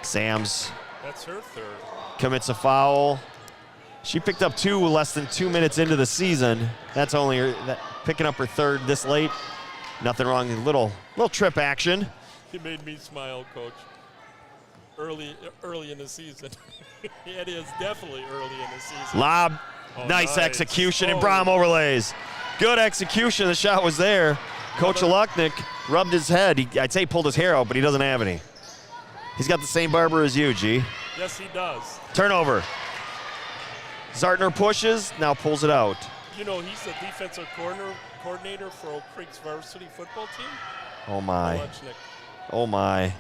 Sam's that's her 3rd. commits a foul. She picked up 2 less than 2 minutes into the season. That's only picking up her 3rd this late. Nothing wrong. Little trip action. It made me smile, Coach. Early in the season. It is definitely early in the season. Lob. Oh, nice execution, and Oh. Brom overlays. Good execution. The shot was there. Coach Aluknik rubbed his head. I'd say he pulled his hair out, but he doesn't have any. He's got the same barber as you, G. Yes, he does. Turnover. Zartner pushes, now pulls it out. You know, he's the defensive coordinator for Oak Creek's varsity football team. Oh my. Aluknik. Oh my.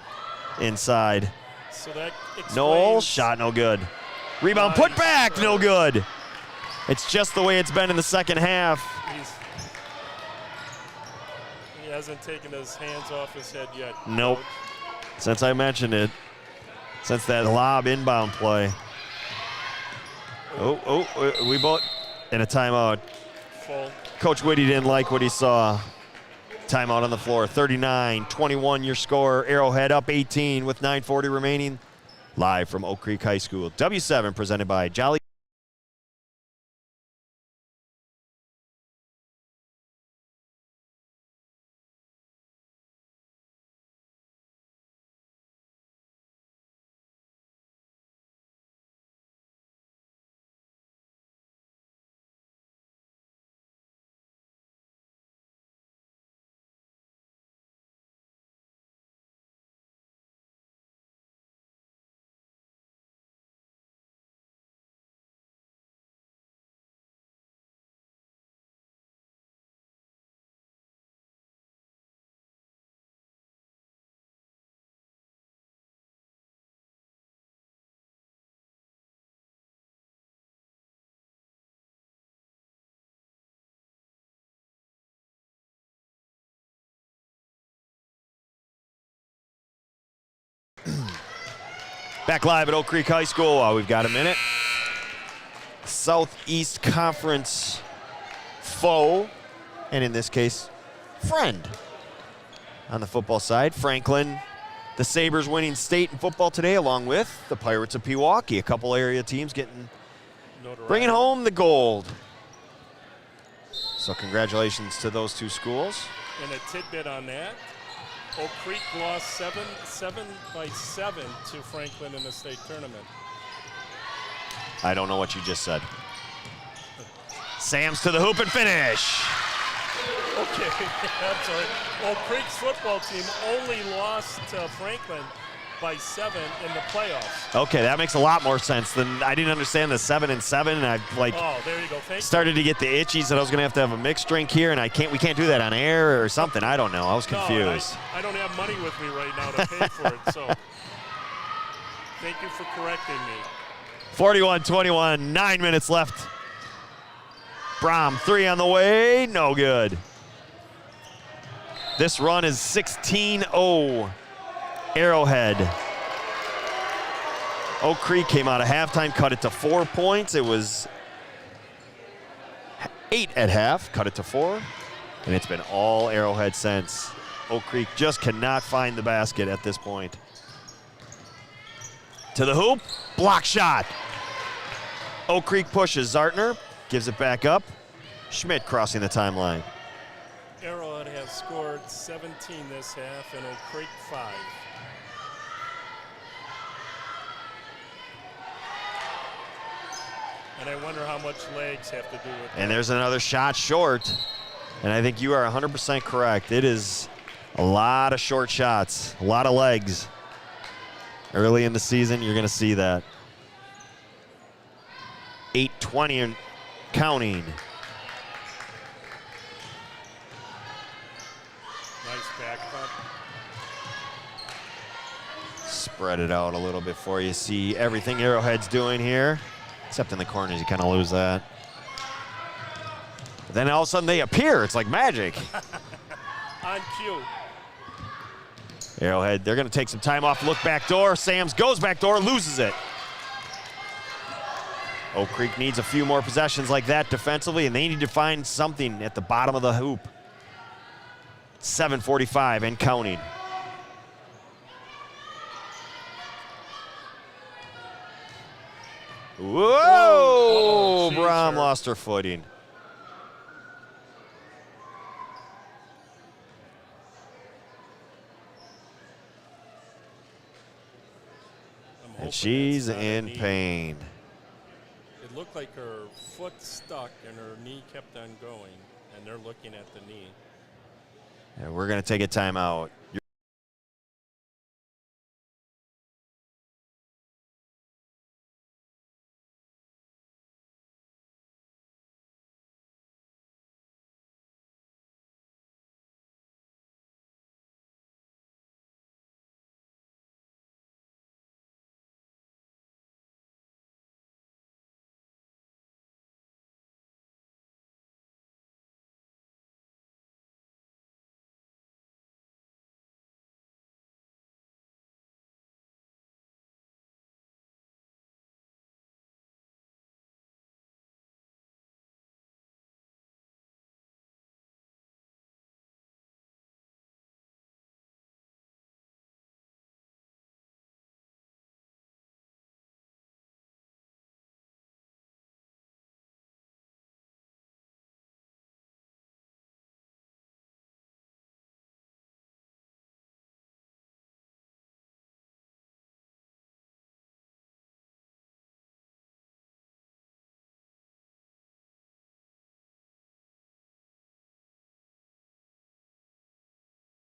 Inside. So that explains. No shot, no good. Rebound Nice. put back, no good. It's just the way it's been in the second half. He hasn't taken his hands off his head yet. Nope. Coach. Since I mentioned it. Since that lob inbound play. Oh, we both in a timeout. Full. Coach Whitty didn't like what he saw. Timeout on the floor. 39-21 your score. Arrowhead up 18 with 9:40 remaining. Live from Oak Creek High School. W7 presented by Jolly. Back live at Oak Creek High School while we've got a minute. Southeast Conference foe, and in this case, friend. On the football side, Franklin, the Sabres winning state in football today, along with the Pirates of Pewaukee. A couple area teams bringing home the gold. So congratulations to those two schools. And a tidbit on that, Oak Creek lost 7 by 7 to Franklin in the state tournament. I don't know what you just said. Sam's to the hoop and finish. Okay, I'm sorry. Oak Creek's football team only lost to Franklin by 7 in the playoffs. Okay, that makes a lot more sense than I didn't understand the 7 and 7. And I Oh, there you go. Thank started to get the itchies that I was going to have a mixed drink here, and we can't do that on air or something. I don't know. I was confused. No, I don't have money with me right now to pay for it, so thank you for correcting me. 41-21, 9 minutes left. Brom, 3 on the way, no good. This run is 16-0. Arrowhead. Oak Creek came out of halftime, cut it to 4 points. It was 8 at half, cut it to 4, and it's been all Arrowhead since. Oak Creek just cannot find the basket at this point. To the hoop, block shot. Oak Creek pushes, Zartner gives it back up. Schmidt crossing the timeline. Arrowhead has scored 17 this half and Oak Creek 5. And I wonder how much legs have to do with that. And there's another shot short. And I think you are 100% correct. It is a lot of short shots, a lot of legs. Early in the season, you're going to see that. 8:20 and counting. Nice back cut. Spread it out a little bit for you. See everything Arrowhead's doing here. Except in the corners, you kind of lose that. But then all of a sudden they appear. It's like magic. On cue. Arrowhead, they're going to take some time off. Look back door. Sams goes back door, loses it. Oak Creek needs a few more possessions like that defensively, and they need to find something at the bottom of the hoop. 7:45 and counting. Whoa! Brom lost her footing. And she's in pain. It looked like her foot stuck and her knee kept on going, and they're looking at the knee. And we're going to take a timeout.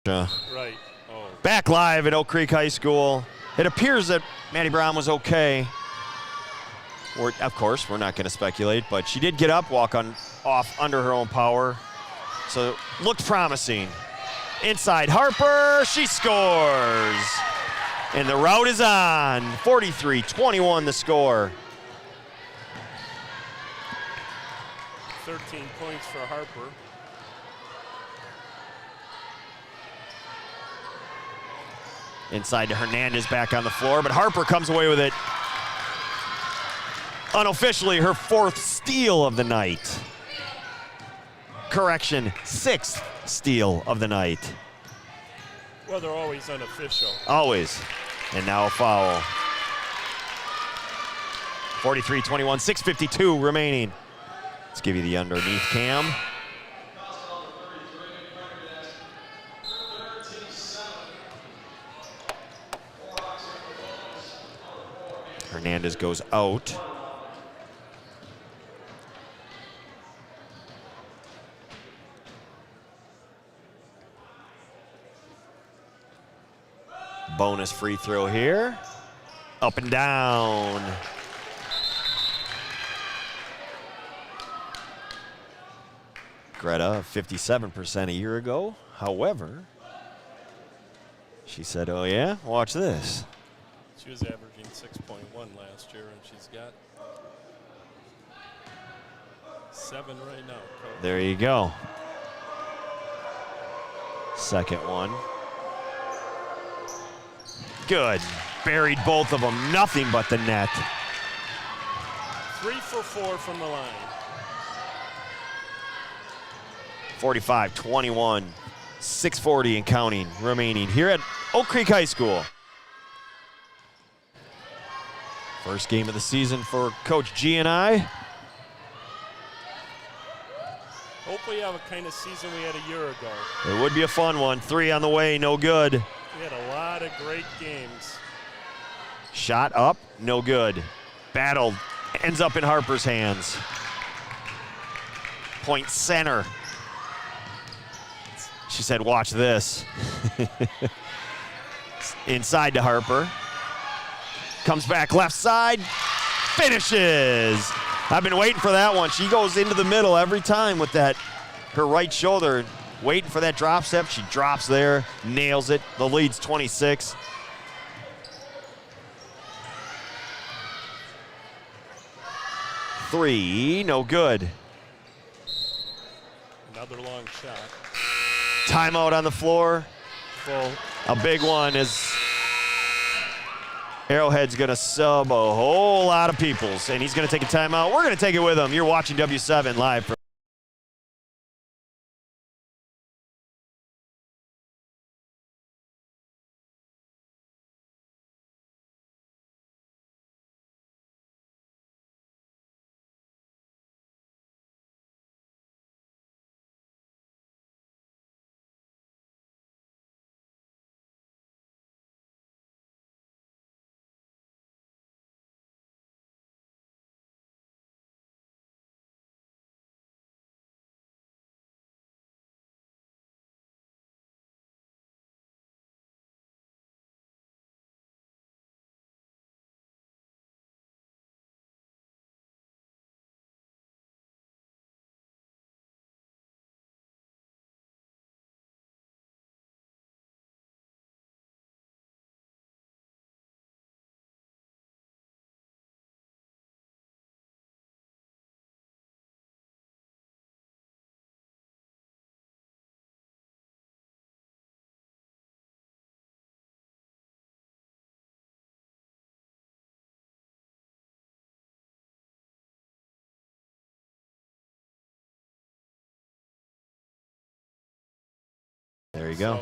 Right. Oh. Back live at Oak Creek High School. It appears that Maddie Brown was okay. Of course, we're not going to speculate, but she did get up, walk off under her own power. So looked promising. Inside Harper, she scores. And the route is on. 43-21 the score. 13 points for Harper. Inside to Hernandez, back on the floor, but Harper comes away with it. Unofficially, her 4th steal of the night. Correction, 6th steal of the night. Well, they're always unofficial. Always. And now a foul. 43-21, 6:52 remaining. Let's give you the underneath cam. Hernandez goes out. Bonus free throw here. Up and down. Greta, 57% a year ago. However, she said, oh yeah, watch this. She was averaging 6.1 last year, and she's got 7 right now, Coach. There you go. Second one. Good. Buried both of them. Nothing but the net. 3 for 4 from the line. 45-21. 6:40 and counting remaining here at Oak Creek High School. First game of the season for Coach G and I. Hopefully have a kind of season we had a year ago. It would be a fun one. 3 on the way, no good. We had a lot of great games. Shot up, no good. Battled, ends up in Harper's hands. Point center. She said, watch this. Inside to Harper. Comes back left side, finishes. I've been waiting for that one. She goes into the middle every time with that, her right shoulder, waiting for that drop step. She drops there, nails it. The lead's 26. Three, no good. Another long shot. Timeout on the floor. Full. A big one is Arrowhead's gonna sub a whole lot of peoples, and he's gonna take a timeout. We're gonna take it with him. You're watching W7 live from There you go.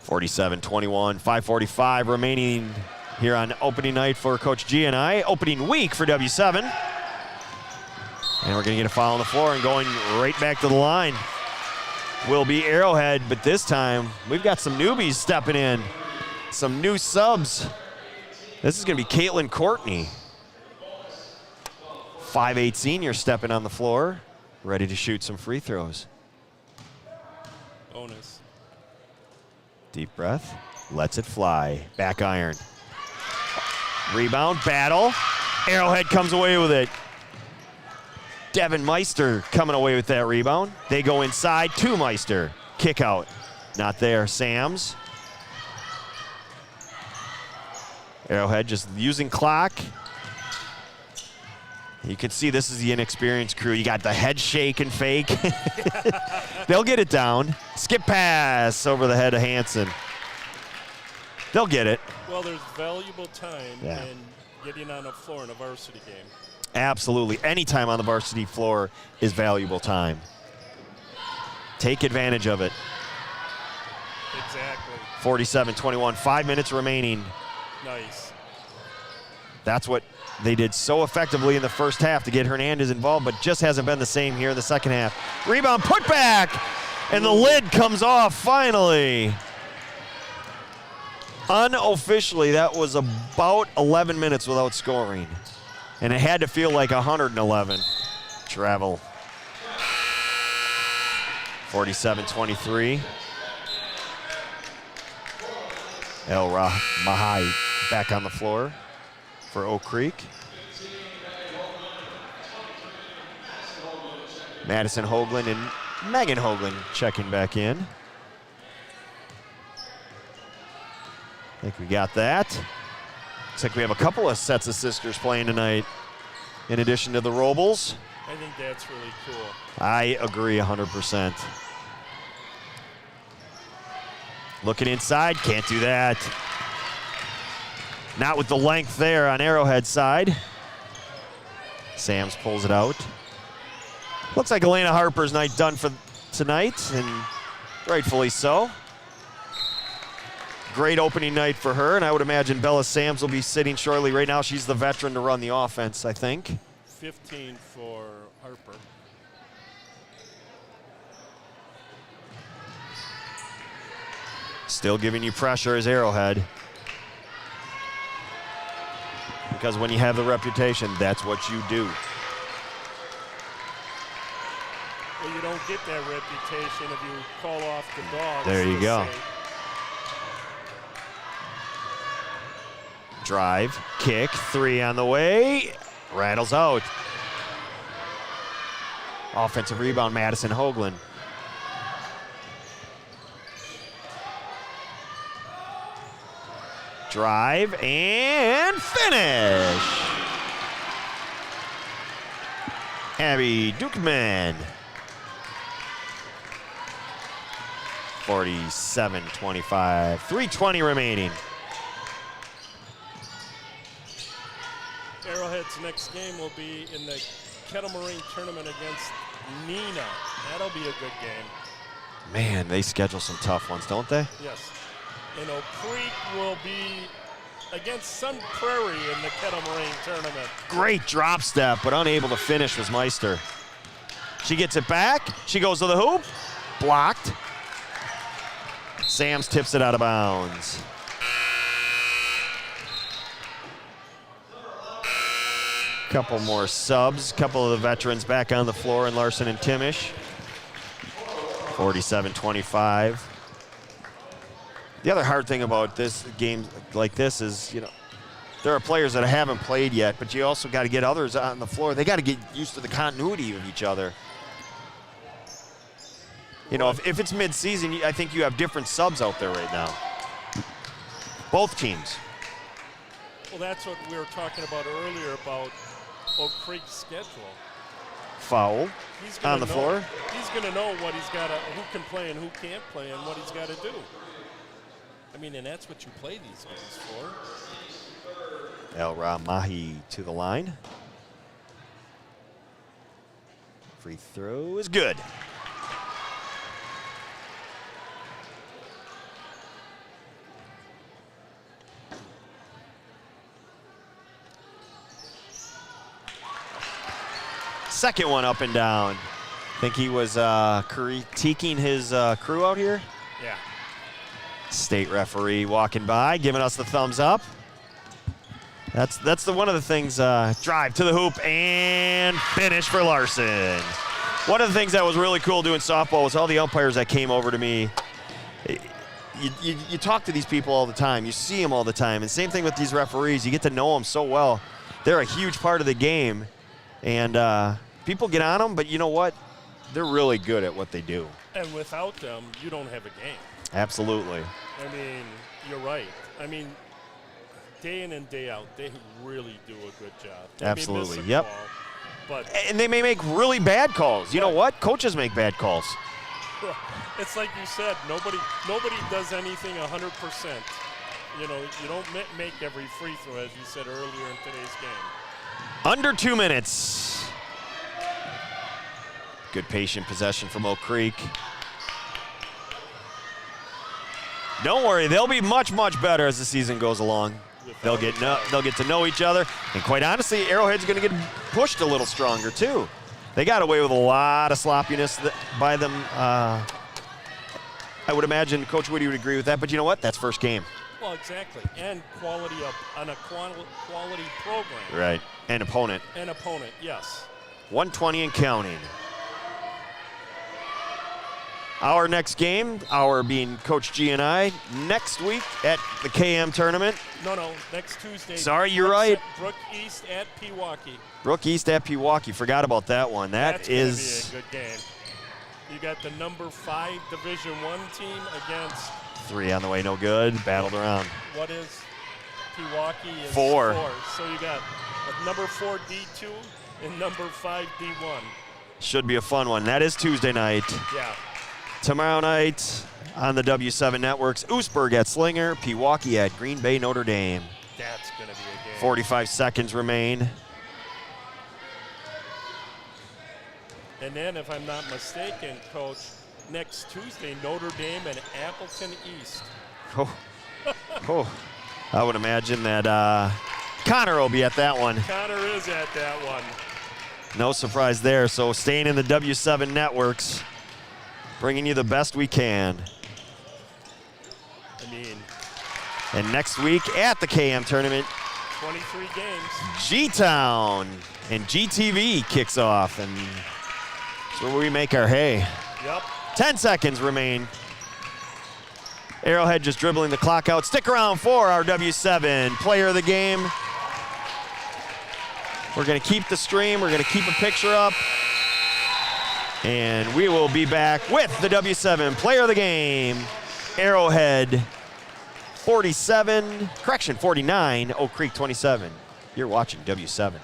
47-21, 5:45 remaining here on opening night for Coach G and I. Opening week for W7. And we're going to get a foul on the floor and going right back to the line will be Arrowhead, but this time we've got some newbies stepping in, some new subs. This is going to be Caitlin Courtney, 5'8" senior, stepping on the floor, ready to shoot some free throws. Bonus. Deep breath, lets it fly. Back iron. Rebound, battle. Arrowhead comes away with it. Devin Meister coming away with that rebound. They go inside to Meister. Kick out. Not there. Sams. Arrowhead just using clock. You can see this is the inexperienced crew. You got the head shake and fake. They'll get it down. Skip pass over the head of Hansen. They'll get it. Well, there's valuable time Yeah. in getting on the floor in a varsity game. Absolutely. Any time on the varsity floor is valuable time. Take advantage of it. Exactly. 47-21, 5 minutes remaining. Nice. That's what they did so effectively in the first half to get Hernandez involved, but just hasn't been the same here in the second half. Rebound, put back, and the lid comes off finally. Unofficially, that was about 11 minutes without scoring, and it had to feel like 111. Travel. 47-23. El Mahai back on the floor for Oak Creek. Madison Hoagland and Megan Hoagland checking back in. I think we got that. Looks like we have a couple of sets of sisters playing tonight in addition to the Robles. I think that's really cool. I agree 100%. Looking inside, can't do that. Not with the length there on Arrowhead side. Sams pulls it out. Looks like Elena Harper's night done for tonight, and rightfully so. Great opening night for her, and I would imagine Bella Sams will be sitting shortly. Right now, she's the veteran to run the offense, I think. 15 for Harper. Still giving you pressure is Arrowhead. Because when you have the reputation, that's what you do. Well, you don't get that reputation if you call off the dogs. There you go. Say. Drive, kick, 3 on the way. Rattles out. Offensive rebound, Madison Hoagland. Drive and finish. Abby Dukeman. 47-25, 3:20 remaining. Arrowhead's next game will be in the Kettle Moraine tournament against Nina. That'll be a good game. Man, they schedule some tough ones, don't they? Yes. And Oak Creek will be against Sun Prairie in the Kettle Moraine tournament. Great drop step, but unable to finish was Meister. She gets it back. She goes to the hoop. Blocked. Sams tips it out of bounds. Couple more subs. Couple of the veterans back on the floor, and Larson and Timish. 47-25. The other hard thing about this game like this is, you know, there are players that haven't played yet, but you also got to get others on the floor. They got to get used to the continuity of each other. You know, if it's mid-season, I think you have different subs out there right now. Both teams. Well, that's what we were talking about earlier about Oak Creek's schedule. Foul He's gonna on the know, floor. He's going to know what he's got to, who can play and who can't play, and what he's got to do. I mean, and that's what you play these games for. El Mahi to the line. Free throw is good. Second one up and down. Think he was critiquing his crew out here. Yeah. State referee walking by, giving us the thumbs up. That's one of the things. Drive to the hoop and finish for Larson. One of the things that was really cool doing softball was all the umpires that came over to me. You talk to these people all the time. You see them all the time. And same thing with these referees. You get to know them so well. They're a huge part of the game. And people get on them, but you know what? They're really good at what they do. And without them, you don't have a game. Absolutely. I mean, you're right. I mean, day in and day out, they really do a good job. They may Absolutely. miss a Yep. call, But And they may make really bad calls. You know what? Coaches make bad calls. it's like you said, nobody does anything 100%. You know, you don't make every free throw, as you said earlier in today's game. Under 2 minutes. Good patient possession from Oak Creek. Don't worry, they'll be much, much better as the season goes along. They'll get to know each other, and quite honestly, Arrowhead's going to get pushed a little stronger too. They got away with a lot of sloppiness by them. I would imagine Coach Woody would agree with that, but you know what? That's first game. Well, exactly, and quality on a quality program. Right, and opponent. An opponent, yes. 120 and counting. Our next game, our being Coach G and I, next week at the KM tournament. No, next Tuesday. Sorry, you're right. Brook East at Pewaukee. Brook East at Pewaukee. Forgot about that one. That's going to be a good game. You got the number 5 Division I team against 3 on the way, no good. Battled around. What is Pewaukee? Is 4. So you got a number 4 D2 and number 5 D1. Should be a fun one. That is Tuesday night. Yeah. Tomorrow night on the W7 networks, Oostburg at Slinger, Pewaukee at Green Bay, Notre Dame. That's going to be a game. 45 seconds remain. And then, if I'm not mistaken, Coach, next Tuesday, Notre Dame and Appleton East. Oh. I would imagine that Connor will be at that one. Connor is at that one. No surprise there. So staying in the W7 networks, bringing you the best we can. I mean, and next week at the KM tournament, 23 games. G-Town and GTV kicks off, and that's where we make our hay. Yep. 10 seconds remain. Arrowhead just dribbling the clock out. Stick around for our W7 player of the game. We're going to keep the stream. We're going to keep a picture up. And we will be back with the W7 player of the game. Arrowhead 49, Oak Creek 27. You're watching W7.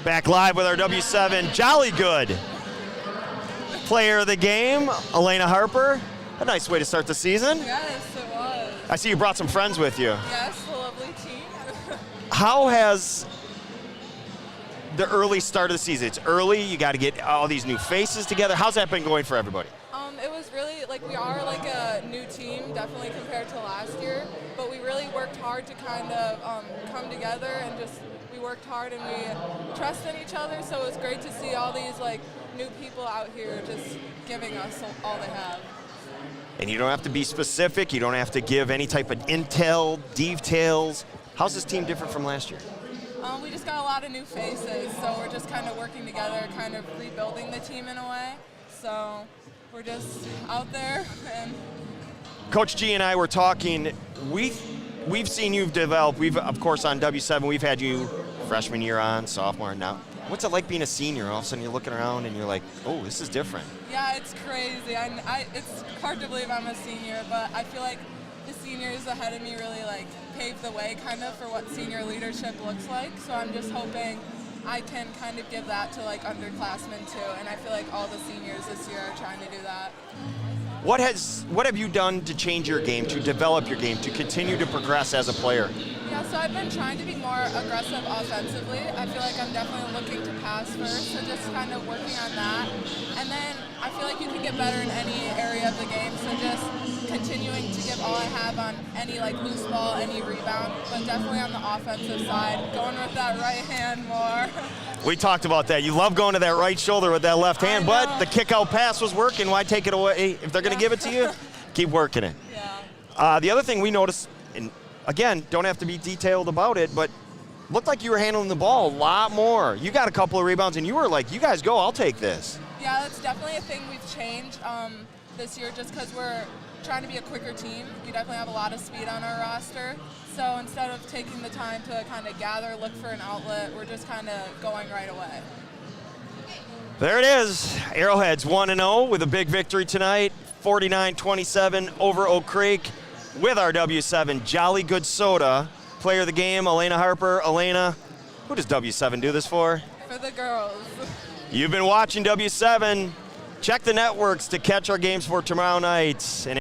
Back live with our W7 Jolly Good player of the game, Elena Harper. A nice way to start the season. Yes, it was. I see you brought some friends with you. Yes, a lovely team. How has the early start of the season? It's early. You got to get all these new faces together. How's that been going for everybody? It was really, we are like a new team, definitely compared to last year, but we really worked hard to kind of come together and we worked hard and we trusted each other, so it was great to see all these new people out here just giving us all they have. And you don't have to be specific. You don't have to give any type of intel, details. How's this team different from last year? We just got a lot of new faces, so we're just kind of working together, kind of rebuilding the team in a way. So we're just out there. And Coach G and I were talking. We've seen you've developed. We've, of course, on W7, we've had you freshman year on, sophomore now. What's it like being a senior? All of a sudden you're looking around and you're like, oh, this is different. Yeah, it's crazy. It's hard to believe I'm a senior, but I feel like the seniors ahead of me really paved the way kind of for what senior leadership looks like. So I'm just hoping I can kind of give that to underclassmen too, and I feel like all the seniors this year are trying to do that. What have you done to change your game, to develop your game, to continue to progress as a player? Yeah, so I've been trying to be more aggressive offensively. I feel like I'm definitely looking to pass first, so just kind of working on that. And then I feel like you can get better in any area of the game, so just continuing to give all I have on any loose ball, any rebound, but definitely on the offensive side, going with that right hand more. We talked about that. You love going to that right shoulder with that left hand, but the kick-out pass was working. Why take it away? If they're going to give it to you, keep working it. Yeah. The other thing we noticed, and again, don't have to be detailed about it, but looked like you were handling the ball a lot more. You got a couple of rebounds, and you were like, you guys go, I'll take this. Yeah, that's definitely a thing we've changed this year just because we're trying to be a quicker team. We definitely have a lot of speed on our roster. So instead of taking the time to kind of gather, look for an outlet, we're just kind of going right away. There it is. Arrowhead's 1-0 with a big victory tonight, 49-27 over Oak Creek with our W7 Jolly Good Soda. Player of the game, Elena Harper. Elena, who does W7 do this for? For the girls. You've been watching W7. Check the networks to catch our games for tomorrow night. And